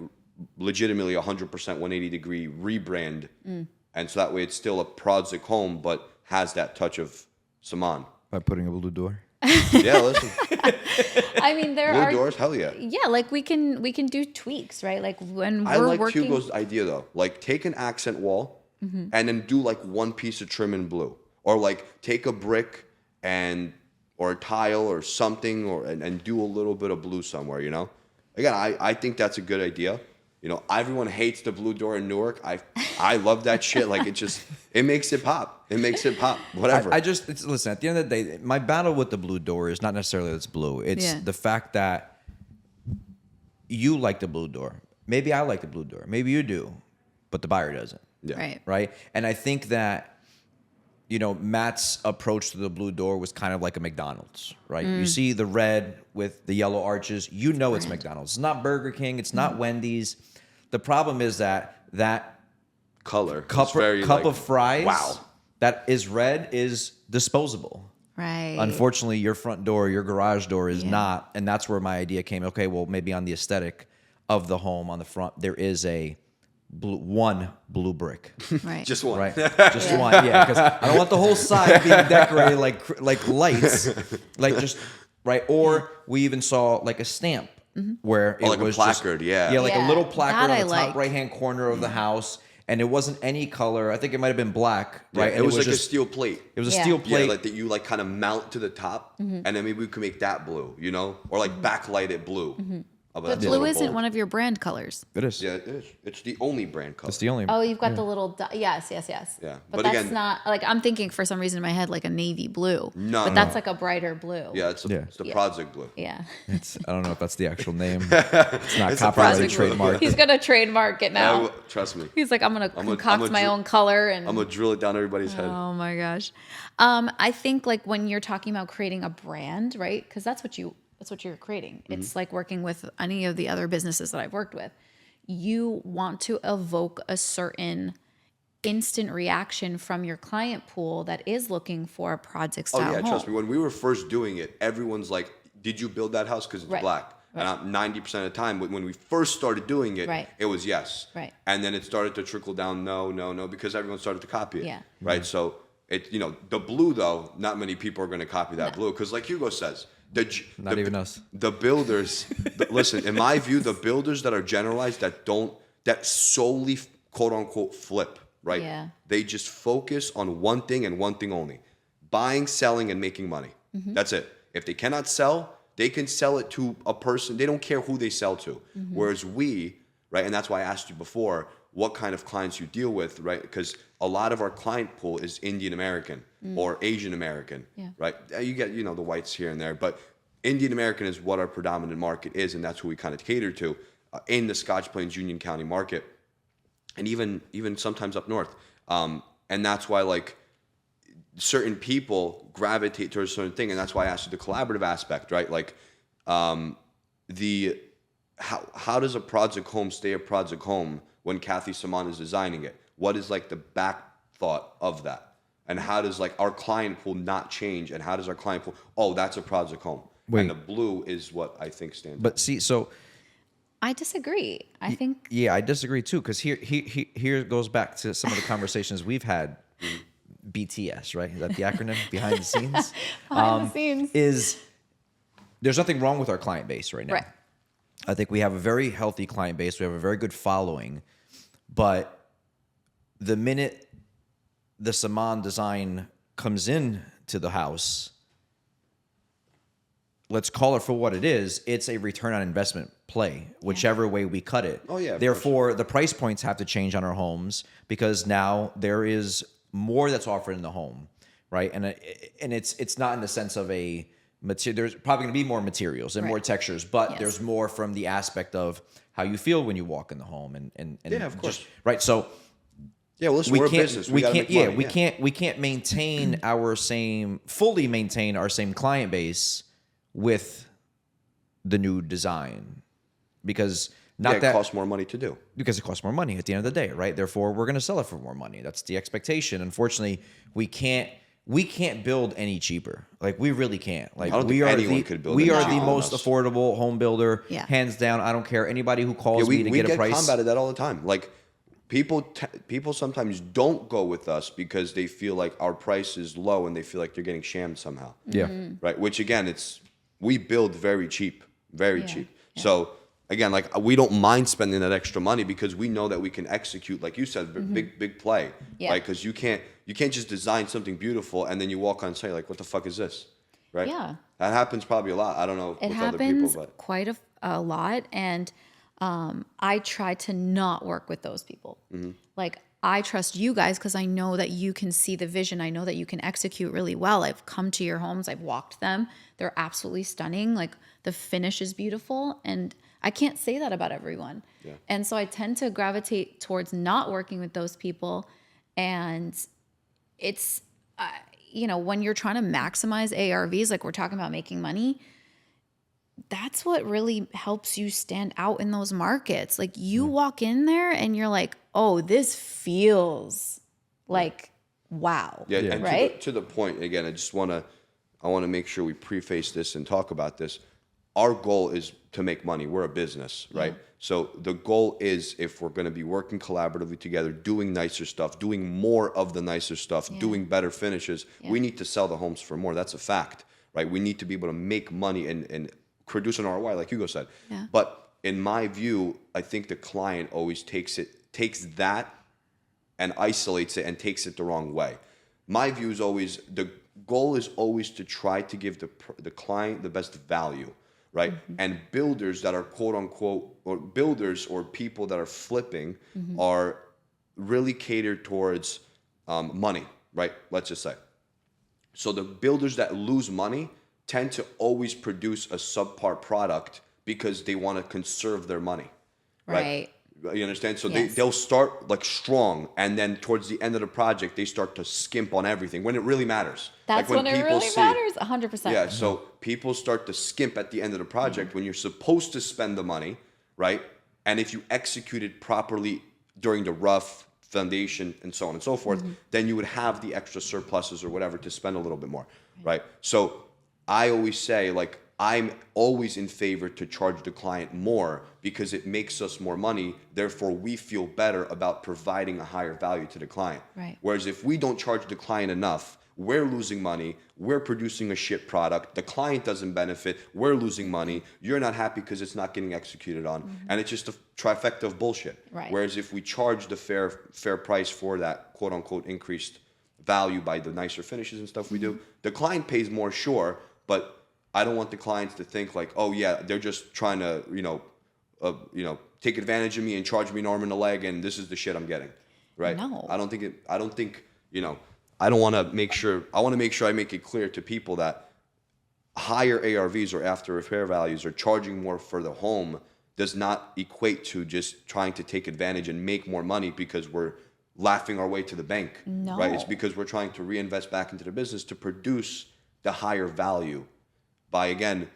legitimately 100% 180-degree rebrand, and so that way it's still a Prawdzik home but has that touch of Samaan? By putting a blue door. Yeah, listen. I mean, there Blue are doors, hell yeah. Yeah, like we can do tweaks, right? Like when I we're like working. Hugo's idea though. Like take an accent wall and then do like one piece of trim in blue, or like take a brick or a tile or something, and do a little bit of blue somewhere. Again, I think that's a good idea. Everyone hates the blue door in Newark. I love that shit. Like it makes it pop. It makes it pop. Whatever. Listen, at the end of the day, my battle with the blue door is not necessarily that it's blue. It's the fact that you like the blue door. Maybe I like the blue door. Maybe you do, but the buyer doesn't. Yeah. Right. And I think that, Matt's approach to the blue door was kind of like a McDonald's, right? You see the red with the yellow arches, it's McDonald's. It's not Burger King. It's not Wendy's. The problem is that Color. cup of fries that is red is disposable. Right. Unfortunately, your front door, your garage door is not. And that's where my idea came. Okay, well, maybe on the aesthetic of the home on the front, there is one blue brick. Right. Just one. Right. Just one. Yeah. Because I don't want the whole side being decorated like lights. Like just, right. Or we even saw like a stamp where it like was a placard. Yeah, like a little placard that on the top right-hand corner of the house. And it wasn't any color. I think it might have been black, right? Yeah, and it was like just a steel plate. It was a steel plate. Yeah, like that you like kind of mount to the top, and then maybe we could make that blue, or like backlight it blue. But blue isn't one of your brand colors. It is. Yeah, it is. It's the only brand color. It's the only. Oh, you've got the little yes. Yeah, But that's again, not like I'm thinking for some reason in my head like a navy blue. No, but that's like a brighter blue. Yeah, it's the Prawdzik blue. Yeah. I don't know if that's the actual name. It's not copyrighted trademark. He's gonna trademark it now. Trust me. He's like, I'm gonna concoct my own color and I'm gonna drill it down everybody's head. Oh my gosh. I think like when you're talking about creating a brand, right? Because that's what you That's what you're creating. It's like working with any of the other businesses that I've worked with. You want to evoke a certain instant reaction from your client pool that is looking for a Prawdzik style home. Trust me. When we were first doing it, everyone's like, "Did you build that house because it's black?" Right. And 90% of the time, when we first started doing it, it was yes. Right. And then it started to trickle down, no, because everyone started to copy it. Yeah. Right. So the blue though, not many people are going to copy that blue because, like Hugo says, not even us. The builders, listen. In my view, the builders that are generalized, that solely quote unquote flip. Right. Yeah. They just focus on one thing and one thing only: buying, selling, and making money. That's it. If they cannot sell, they can sell it to a person. They don't care who they sell to. Whereas we, right, and that's why I asked you before what kind of clients you deal with, right? Because a lot of our client pool is Indian American or Asian American, right? You get, the whites here and there, but Indian American is what our predominant market is, and that's who we kind of cater to in the Scotch Plains Union County market, and even sometimes up north. And that's why, like, certain people gravitate towards a certain thing, and that's why I asked you the collaborative aspect, right? Like, how does a Prawdzik home stay a Prawdzik home when Kathy Samaan is designing it? What is like the back thought of that, and how does like our client pool not change, and how does our client pool? Oh, that's a Prawdzik home, and the blue is what I think stands. But see, so I disagree. I think I disagree too, because here goes back to some of the conversations we've had. BTS, right? Is that the acronym? Behind the scenes? Behind the scenes. There's nothing wrong with our client base right now. Right. I think we have a very healthy client base. We have a very good following. But the minute the Samaan Design comes in to the house, let's call it for what it is. It's a return on investment play, whichever way we cut it. Oh, yeah. Therefore, the price points have to change on our homes because now there is more that's offered in the home, right? And it's not in the sense of a material. There's probably going to be more materials and more textures, but there's more from the aspect of how you feel when you walk in the home, and of course, right? So well, listen, we're a business. We can't maintain fully maintain our same client base with the new design because. Not that it costs more money to do. Because it costs more money at the end of the day, right? Therefore, we're going to sell it for more money. That's the expectation. Unfortunately, we can't build any cheaper. Like, we really can't. Like, I don't think anyone could build. We are the most affordable home builder, hands down. I don't care anybody who calls me to get a price. We get combated that all the time. Like, people sometimes don't go with us because they feel like our price is low and they feel like they're getting shammed somehow. Yeah. Right. Which again, we build very cheap, very cheap. Yeah. So. Again, like, we don't mind spending that extra money because we know that we can execute, like you said, big play, right? Because you can't just design something beautiful and then you walk on site like, what the fuck is this, right? Yeah, that happens probably a lot. I don't know it with happens other people, but quite a lot, and I try to not work with those people. Like, I trust you guys because I know that you can see the vision. I know that you can execute really well. I've come to your homes. I've walked them. They're absolutely stunning. Like, the finish is beautiful, and I can't say that about everyone. Yeah. And so I tend to gravitate towards not working with those people. And it's, when you're trying to maximize ARVs, like we're talking about making money, that's what really helps you stand out in those markets. Like, you walk in there and you're like, oh, this feels like, wow. Yeah. And right? to the point, again, I want to make sure we preface this and talk about this. Our goal is to make money. We're a business, right? So the goal is, if we're going to be working collaboratively together, doing nicer stuff, doing more of the nicer stuff, doing better finishes, we need to sell the homes for more. That's a fact, right? We need to be able to make money and produce an ROI, like Hugo said. Yeah. But in my view, I think the client always takes that and isolates it and takes it the wrong way. My view is always, the goal is always to try to give the client the best value. Right. And builders that are quote unquote, or builders or people that are flipping are really catered towards money. Right. Let's just say. So the builders that lose money tend to always produce a subpar product because they want to conserve their money. Right. You understand? So Yes. they'll start like strong, and then towards the end of the project, they start to skimp on everything when it really matters. That's like when it really matters. 100%. Yeah. So people start to skimp at the end of the project when you're supposed to spend the money, right? And if you execute it properly during the rough foundation and so on and so forth, then you would have the extra surpluses or whatever to spend a little bit more, right? So I always say, like, I'm always in favor to charge the client more because it makes us more money. Therefore, we feel better about providing a higher value to the client. Right. Whereas if we don't charge the client enough, we're losing money. We're producing a shit product. The client doesn't benefit. We're losing money. You're not happy because it's not getting executed on. And it's just a trifecta of bullshit. Right. Whereas if we charge the fair price for that quote unquote increased value by the nicer finishes and stuff we do, the client pays more, sure, but I don't want the clients to think like, oh yeah, they're just trying to, take advantage of me and charge me an arm and a leg, and this is the shit I'm getting, right? No. I want to make sure I make it clear to people that higher ARVs or after repair values or charging more for the home does not equate to just trying to take advantage and make more money because we're laughing our way to the bank, No. right? It's because we're trying to reinvest back into the business to produce the higher value. By, again,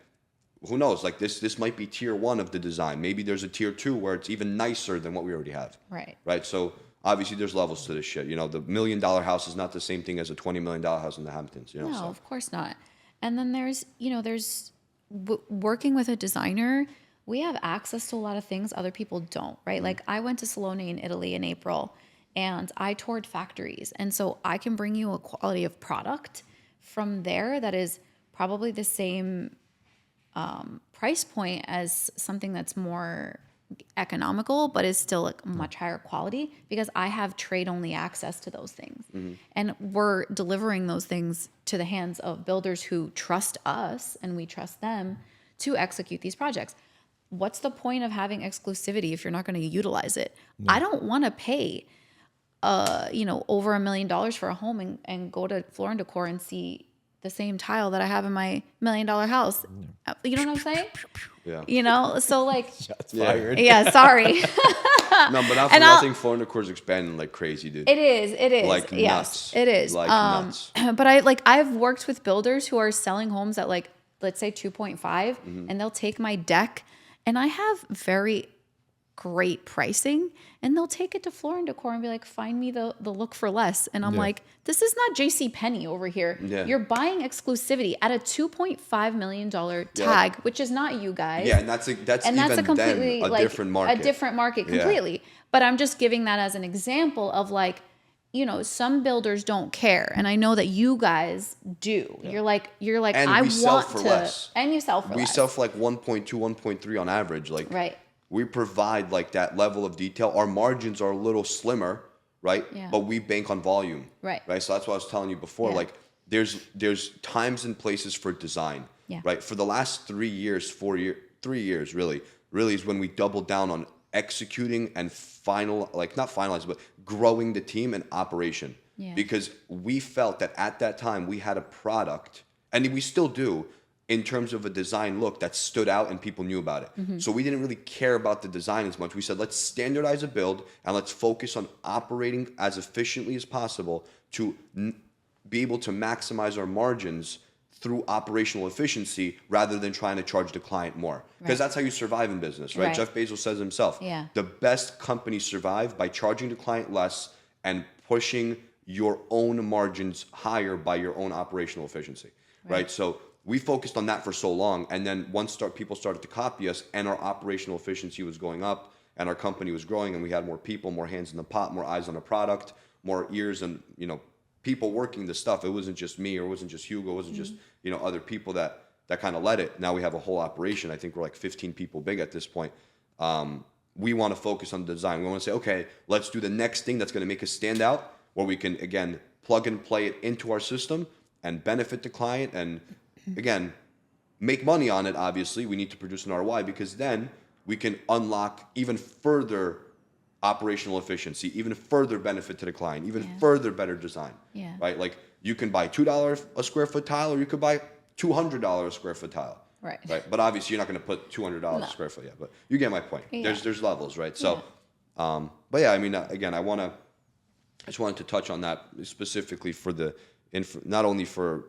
who knows, like this might be tier 1 of the design. Maybe there's a tier 2 where it's even nicer than what we already have. Right. So obviously there's levels to this shit. The $1 million house is not the same thing as a $20 million house in the Hamptons. No, So. of course not. And then there's working with a designer, we have access to a lot of things other people don't, right? Like I went to Salone in Italy in April and I toured factories. And so I can bring you a quality of product from there that is probably the same price point as something that's more economical, but is still like much higher quality because I have trade only access to those things. And we're delivering those things to the hands of builders who trust us and we trust them to execute these projects. What's the point of having exclusivity if you're not going to utilize it? No. I don't want to pay over $1 million for a home and go to Floor and Decor and see the same tile that I have in my $1 million house. You know what I'm saying? Yeah. So like, Shots fired. Yeah, sorry. No, but not for nothing, Floor and Decor is expanding like crazy, dude. It is. Like yes, nuts. it is. Like nuts. But I've worked with builders who are selling homes at like, let's say 2.5 and they'll take my deck and I have very great pricing and they'll take it to Floor and Decor and be like, find me the look for less. And I'm like, this is not JCPenney over here. Yeah. You're buying exclusivity at a $2.5 million tag, which is not you guys. Yeah, and that's a completely a different market. A different market completely. Yeah. But I'm just giving that as an example of like, some builders don't care. And I know that you guys do. Yeah. You're like, and I we want sell for to less. And you sell for less. We sell for like 1.2, 1.3 on average. Like right. We provide like that level of detail. Our margins are a little slimmer, right? Yeah. But we bank on volume. Right. Right. So that's what I was telling you before. Yeah. Like there's times and places for design. Yeah. Right. For the last 3 years, 3 years really is when we doubled down on executing and not finalizing, but growing the team and operation. Yeah. Because we felt that at that time we had a product, and we still do, in terms of a design look that stood out and people knew about it. So we didn't really care about the design as much. We said, let's standardize a build and let's focus on operating as efficiently as possible to be able to maximize our margins through operational efficiency rather than trying to charge the client more. Because that's how you survive in business, right? Jeff Bezos says himself, the best companies survive by charging the client less and pushing your own margins higher by your own operational efficiency, right? So we focused on that for so long, and then once people started to copy us, and our operational efficiency was going up, and our company was growing, and we had more people, more hands in the pot, more eyes on the product, more ears, and people working the stuff. It wasn't just me, or it wasn't just Hugo, it wasn't just other people that kind of led it. Now we have a whole operation. I think we're like 15 people big at this point. We want to focus on the design. We want to say, okay, let's do the next thing that's going to make us stand out, where we can again plug and play it into our system and benefit the client and again, make money on it. Obviously, we need to produce an ROI because then we can unlock even further operational efficiency, even further benefit to the client, even further better design. Yeah. Right? Like you can buy $2 a square foot tile, or you could buy $200 a square foot tile. Right. But obviously, you're not going to put $200 a square foot yet. But you get my point. Yeah. There's levels, right? So But yeah, I mean, again, I just wanted to touch on that specifically for not only for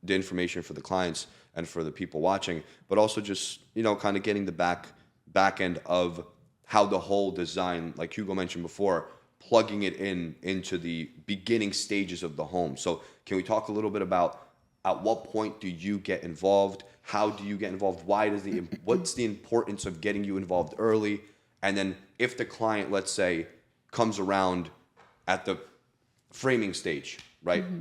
the information for the clients and for the people watching, but also just, kind of getting the back end of how the whole design, like Hugo mentioned before, plugging it into the beginning stages of the home. So can we talk a little bit about at what point do you get involved? How do you get involved? What's the importance of getting you involved early? And then if the client, let's say, comes around at the framing stage, right? Mm-hmm.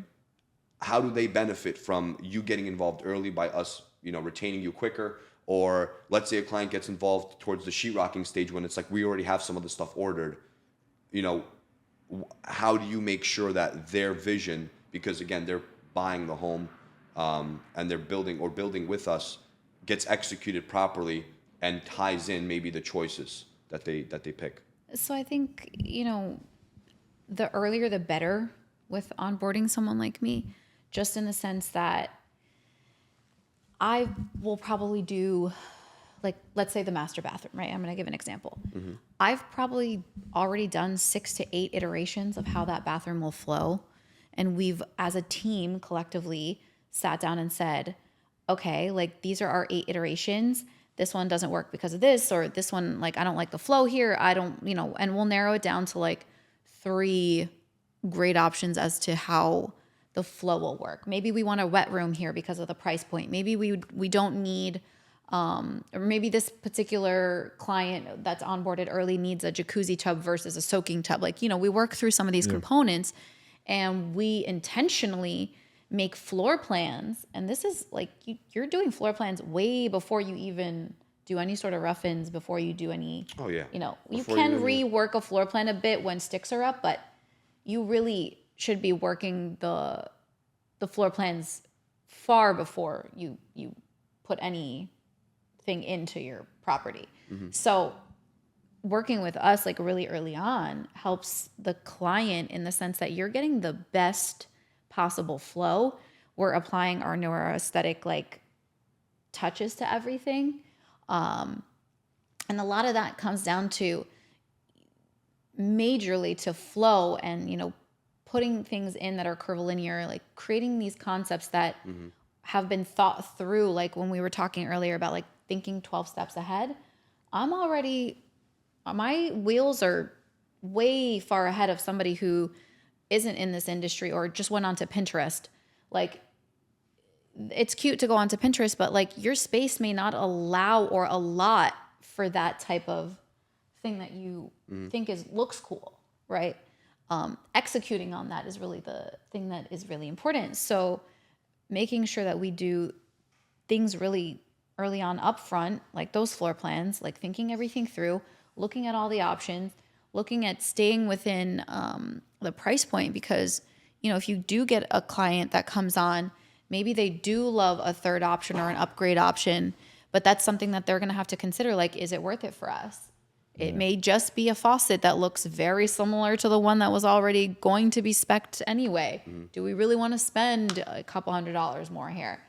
How do they benefit from you getting involved early by us, retaining you quicker? Or let's say a client gets involved towards the sheetrocking stage when it's like we already have some of the stuff ordered. How do you make sure that their vision, because again, they're buying the home and they're building with us, gets executed properly and ties in maybe the choices that they pick? So I think, the earlier the better with onboarding someone like me, just in the sense that I will probably do, like, let's say the master bathroom, right? I'm going to give an example. Mm-hmm. I've probably already done 6 to 8 iterations of how that bathroom will flow. And we've, as a team, collectively sat down and said, okay, like, these are our 8 iterations. This one doesn't work because of this, or this one, like, I don't like the flow here. I don't, and we'll narrow it down to like 3 great options as to how the flow will work. Maybe we want a wet room here because of the price point. Maybe we don't need, or maybe this particular client that's onboarded early needs a jacuzzi tub versus a soaking tub. Like, we work through some of these components, and we intentionally make floor plans. And this is like, you're doing floor plans way before you even do any sort of rough-ins, before you do any, you can rework a floor plan a bit when sticks are up, but you really should be working the floor plans far before you put anything into your property. Mm-hmm. So working with us like really early on helps the client in the sense that you're getting the best possible flow. We're applying our neuroaesthetic like touches to everything. And a lot of that comes down to majorly to flow and, putting things in that are curvilinear, like creating these concepts that have been thought through. Like when we were talking earlier about like thinking 12 steps ahead, my wheels are way far ahead of somebody who isn't in this industry or just went onto Pinterest. Like, it's cute to go onto Pinterest, but like your space may not allow or allot for that type of thing that you think looks cool, right? Executing on that is really the thing that is really important. So making sure that we do things really early on upfront, like those floor plans, like thinking everything through, looking at all the options, looking at staying within the price point, because, if you do get a client that comes on, maybe they do love a third option or an upgrade option, but that's something that they're going to have to consider. Like, is it worth it for us? It may just be a faucet that looks very similar to the one that was already going to be spec'd anyway. Mm-hmm. Do we really want to spend a couple $100 more here?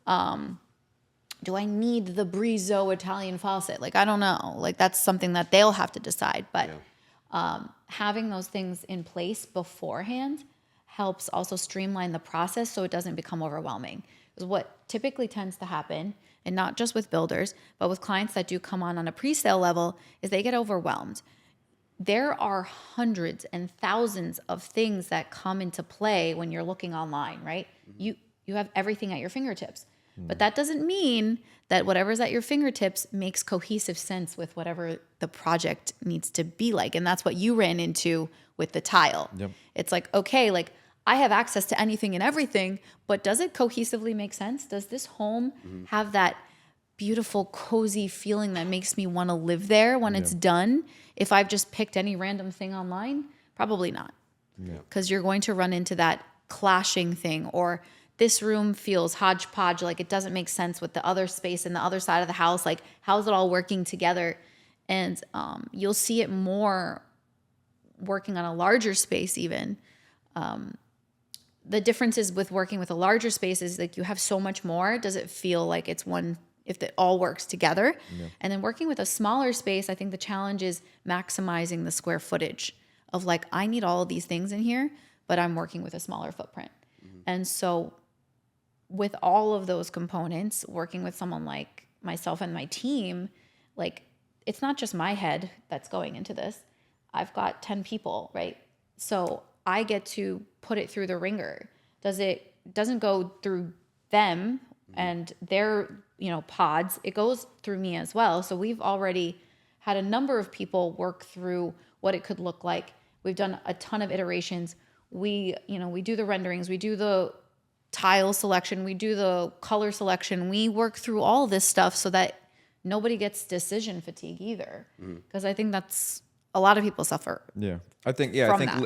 Do I need the Brizo Italian faucet? Like, I don't know. Like, that's something that they'll have to decide. But having those things in place beforehand helps also streamline the process so it doesn't become overwhelming. Because what typically tends to happen, and not just with builders, but with clients that do come on a pre-sale level, is they get overwhelmed. There are hundreds and thousands of things that come into play when you're looking online, right? Mm-hmm. You have everything at your fingertips. Mm-hmm. But that doesn't mean that whatever's at your fingertips makes cohesive sense with whatever the project needs to be like. And that's what you ran into with the tile. Yep. It's like, okay, like I have access to anything and everything, but does it cohesively make sense? Does this home have that beautiful, cozy feeling that makes me want to live there when it's done? If I've just picked any random thing online, probably not. Because you're going to run into that clashing thing, or this room feels hodgepodge, like it doesn't make sense with the other space and the other side of the house. Like, how's it all working together? And you'll see it more working on a larger space even. The difference is with working with a larger space is like you have so much more. Does it feel like it's one if it all works together. And then working with a smaller space, I think the challenge is maximizing the square footage of like, I need all of these things in here, but I'm working with a smaller footprint. And so with all of those components, working with someone like myself and my team, like it's not just my head that's going into this. I've got 10 people, right? So I get to put it through the ringer. Doesn't go through them and their, pods. It goes through me as well. So we've already had a number of people work through what it could look like. We've done a ton of iterations. We do the renderings, we do the tile selection, we do the color selection. We work through all this stuff so that nobody gets decision fatigue either. Because I think that's a lot of people suffer. Yeah. I think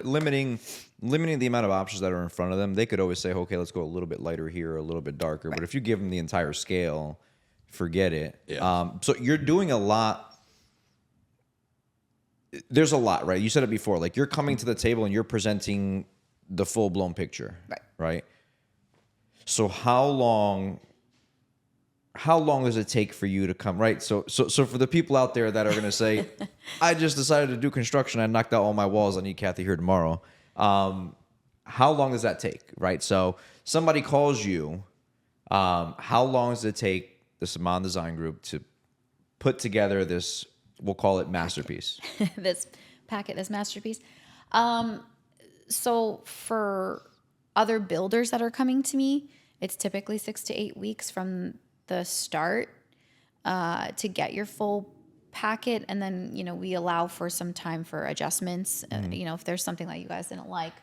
limiting the amount of options that are in front of them, they could always say, okay, let's go a little bit lighter here, a little bit darker. Right. But if you give them the entire scale, forget it. Yeah. So you're doing a lot. There's a lot, right? You said it before, like you're coming to the table and you're presenting the full blown picture. Right. So how long does it take for you to come, right? So for the people out there that are going to say, I just decided to do construction, I knocked out all my walls, I need Kathy here tomorrow. How long does that take, right? So somebody calls you, how long does it take the Samaan Design Group to put together this, we'll call it masterpiece? this masterpiece. So for other builders that are coming to me, it's typically 6 to 8 weeks from the start to get your full packet. And then, we allow for some time for adjustments. If there's something that you guys didn't like,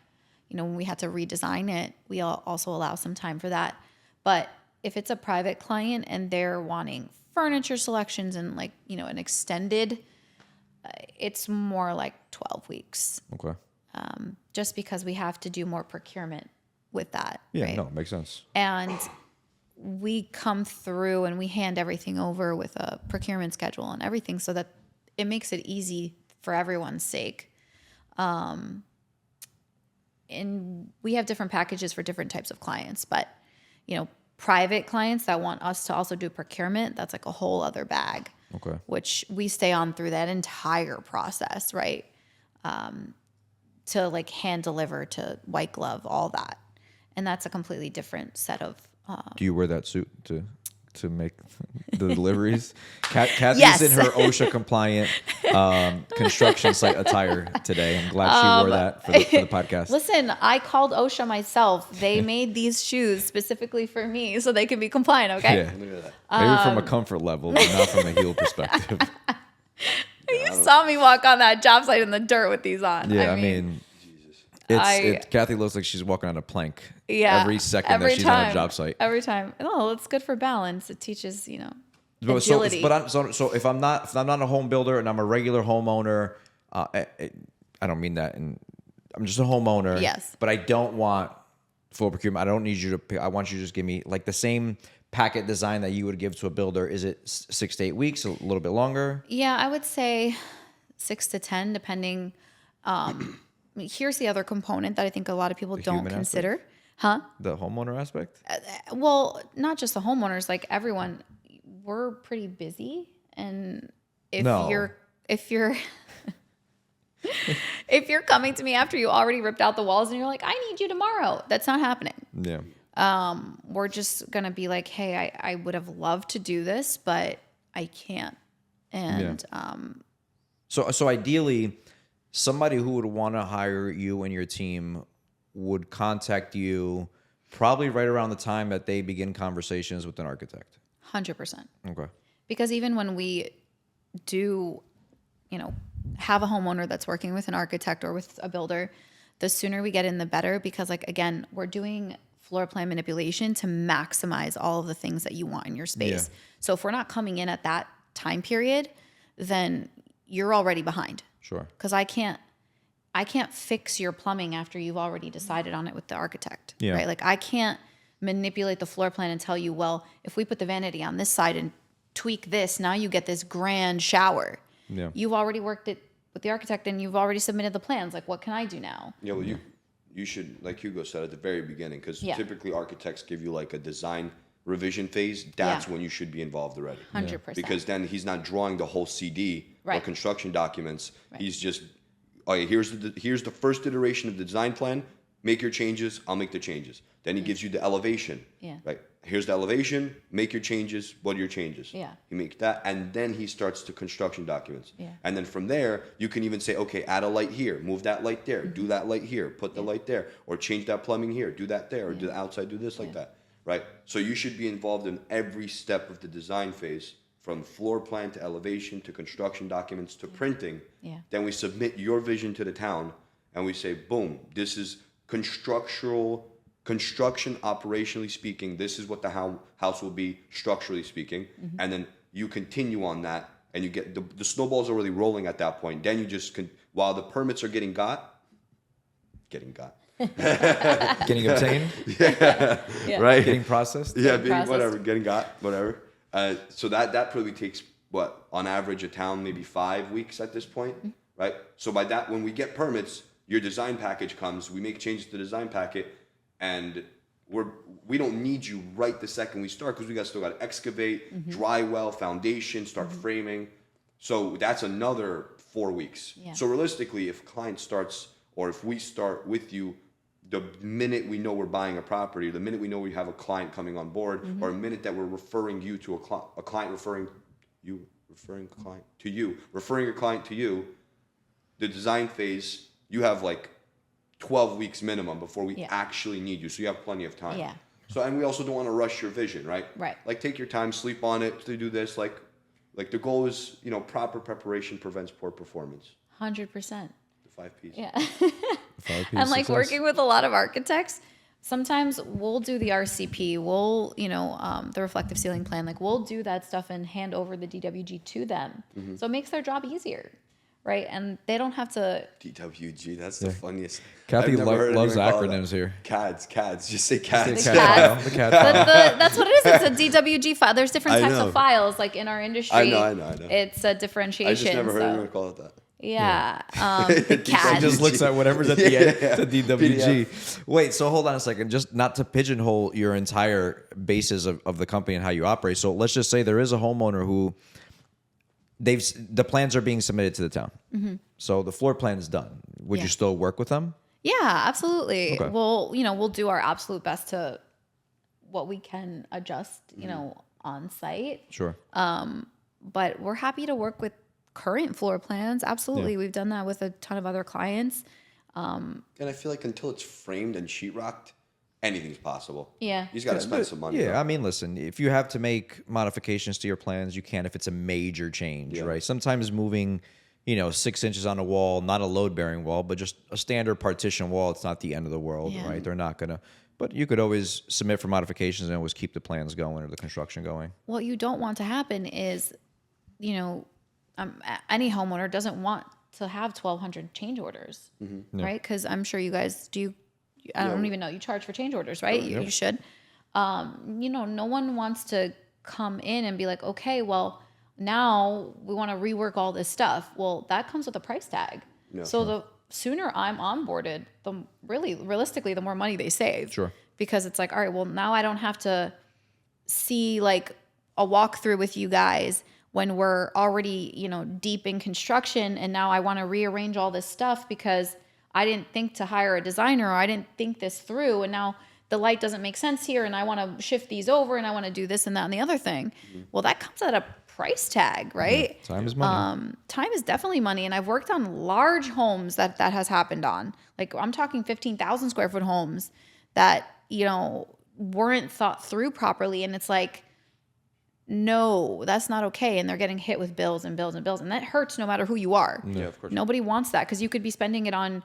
when we had to redesign it, we also allow some time for that. But if it's a private client and they're wanting furniture selections and an extended, it's more like 12 weeks. Okay. Just because we have to do more procurement with that. Yeah, right? no, it makes sense. And we come through and we hand everything over with a procurement schedule and everything so that it makes it easy for everyone's sake. And we have different packages for different types of clients, but private clients that want us to also do procurement, that's like a whole other bag. Okay. Which we stay on through that entire process, right? To hand deliver, to white glove, all that. And that's a completely different set of. Do you wear that suit to make the deliveries? Kathy's yes. in her OSHA compliant construction site attire today. I'm glad she wore that for the podcast. Listen, I called OSHA myself. They made these shoes specifically for me so they can be compliant, okay? Yeah. Maybe from a comfort level, but not from a heel perspective. You saw me walk on that job site in the dirt with these on. Yeah, I mean Kathy looks like she's walking on a plank. Yeah, every second that she's on a job site. Every time. Oh, it's good for balance. It teaches, agility. So if I'm not a home builder and I'm a regular homeowner, I don't mean that, and I'm just a homeowner. Yes. But I don't want full procurement. I don't need you to pick. I want you to just give me like the same packet design that you would give to a builder. Is it 6 to 8 weeks? A little bit longer? Yeah, I would say 6 to 10, depending. Here's the other component that I think a lot of people don't consider. Aspect? Huh? The homeowner aspect? Well, not just the homeowners, like everyone, we're pretty busy. And if you're if you're coming to me after you already ripped out the walls and you're like, I need you tomorrow, that's not happening. Yeah. We're just going to be like, hey, I would have loved to do this, but I can't. And So ideally, somebody who would want to hire you and your team would contact you probably right around the time that they begin conversations with an architect. 100%. Okay. Because even when we do, have a homeowner that's working with an architect or with a builder, the sooner we get in, the better. Because again, we're doing floor plan manipulation to maximize all of the things that you want in your space. Yeah. So if we're not coming in at that time period, then you're already behind. Sure. Because I can't fix your plumbing after you've already decided on it with the architect. Yeah. Right? Like I can't manipulate the floor plan and tell you, well, if we put the vanity on this side and tweak this, now you get this grand shower. Yeah. You've already worked it with the architect and you've already submitted the plans. Like, what can I do now? Yeah, well, you should, like Hugo said at the very beginning, because typically architects give you like a design revision phase, that's when you should be involved already. 100%. Because then he's not drawing the whole CD or Right. construction documents. Right. He's just, okay, here's the first iteration of the design plan. Make your changes. I'll make the changes. Then he gives you the elevation. Yeah. Right. Here's the elevation. Make your changes. What are your changes? Yeah. You make that, and then he starts the construction documents. Yeah. And then from there, you can even say, okay, add a light here, move that light there, do that light here, put the light there, or change that plumbing here, do that there, or do the outside, do this like that. Right. So you should be involved in every step of the design phase, from floor plan to elevation to construction documents to printing. Yeah. Then we submit your vision to the town, and we say, boom, this is construction operationally speaking, this is what the house will be structurally speaking. And then you continue on that, and you get the snowball's already rolling at that point. Then you just while the permits are getting Getting obtained, right, getting processed, whatever. So that probably takes what, on average, a town maybe 5 weeks at this point, right? So by that, when we get permits, your design package comes, we make changes to the design packet, and we don't need you right the second we start, because we still got to excavate, dry well, foundation, start framing. So that's another 4 weeks. Yeah. So realistically, if a client starts, or if we start with you the minute we know we're buying a property, the minute we know we have a client coming on board, or a minute that we're referring you to a client referring a client to you, the design phase, you have like 12 weeks minimum before we actually need you. So you have plenty of time. Yeah. So, and we also don't want to rush your vision, right? Right. Like, take your time, sleep on it to do this. Like the goal is, proper preparation prevents poor performance. 100%. The 5 Ps. Yeah. 5 Ps And like success. working with a lot of architects, sometimes we'll do the RCP, we'll, the reflective ceiling plan, like we'll do that stuff and hand over the DWG to them. So it makes their job easier, right? And they don't have to. DWG, that's the funniest. Kathy I've never heard loves anyone call it acronyms that. here. CADs. Just say CADs. The CAD. The CAD But file. that's what it is. It's a DWG file. There's different I types know. of files, like in our industry. I know. It's a differentiation. I just never heard so. anyone call it that. Yeah. The He CAD. just looks at whatever's at the end. Yeah. It's a DWG. Wait, so hold on a second. Just not to pigeonhole your entire basis of the company and how you operate. So let's just say there is a homeowner who the plans are being submitted to the town. So the floor plan is done. Would you still work with them? Yeah, absolutely. Okay. We'll do our absolute best to what we can adjust, on site. Sure. But we're happy to work with current floor plans. Absolutely. We've done that with a ton of other clients. And I feel like until it's framed and sheetrocked, anything's possible. Yeah. You just got to spend some money. Yeah, though. I mean, listen, if you have to make modifications to your plans, you can if it's a major change, right? Sometimes moving, 6 inches on a wall, not a load-bearing wall, but just a standard partition wall, it's not the end of the world, right? They're not going to... But you could always submit for modifications and always keep the plans going or the construction going. What you don't want to happen is, any homeowner doesn't want to have 1,200 change orders, right? Because I'm sure you guys do. I don't even know. You charge for change orders, right? You should. No one wants to come in and be like, okay, well, now we want to rework all this stuff. Well, that comes with a price tag. Yeah. So the sooner I'm onboarded, realistically, the more money they save. Sure. Because it's like, all right, well, now I don't have to see like a walkthrough with you guys when we're already, deep in construction, and now I want to rearrange all this stuff because I didn't think to hire a designer, or I didn't think this through, and now the light doesn't make sense here, and I want to shift these over, and I want to do this and that and the other thing. Well, that comes at a price tag, right? Yeah. Time is money. Time is definitely money, and I've worked on large homes that has happened on. Like, I'm talking 15,000 square foot homes that, weren't thought through properly, and it's like, no, that's not okay. And they're getting hit with bills and bills and bills. And that hurts no matter who you are. Yeah, of course. Nobody wants that, because you could be spending it on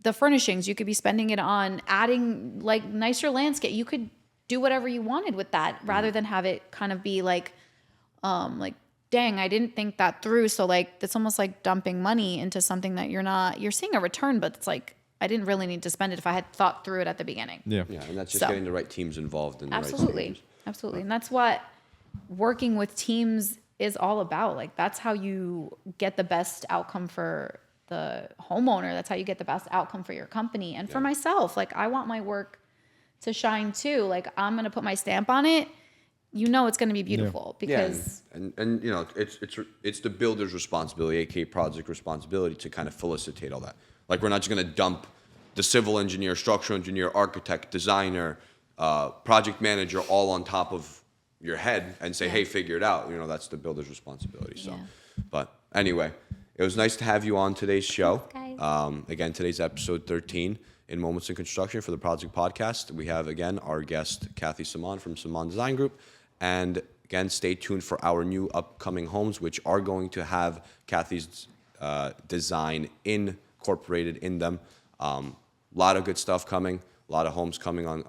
the furnishings. You could be spending it on adding like nicer landscape. You could do whatever you wanted with that rather than have it kind of be like, dang, I didn't think that through. So like, it's almost like dumping money into something that you're seeing a return, but it's like, I didn't really need to spend it if I had thought through it at the beginning. Yeah. Yeah, and that's just So- getting the right teams involved in the right Absolutely. stages. Absolutely. And that's what working with teams is all about. Like, that's how you get the best outcome for the homeowner. That's how you get the best outcome for your company. And for myself, like, I want my work to shine too. Like, I'm going to put my stamp on it. you know it's going to be beautiful because and you know it's the builder's responsibility, aka Prawdzik responsibility, to kind of facilitate all that. Like we're not just going to dump the civil engineer, structural engineer, architect, designer, project manager all on top of your head and say, hey, figure it out. You know, that's the builder's responsibility. So, but anyway, it was nice to have you on today's show. Thanks, Again, today's episode 13 in Moments in Construction for the Prawdzik podcast. We have again our guest Kathy Samaan from Samaan Design Group. And again, stay tuned for our new upcoming homes, which are going to have Kathy's design incorporated in them. A lot of good stuff coming. A lot of homes coming on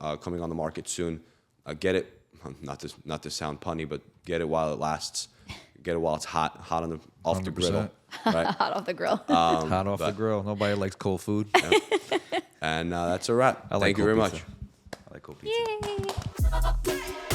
the market soon. Get it, not to sound punny, but get it while it lasts. Get it while it's hot off the grill. Right? hot off the grill. Hot off the grill. Nobody likes cold food. Yeah. And that's a wrap. Thank you very much. I like cold pizza. Yay.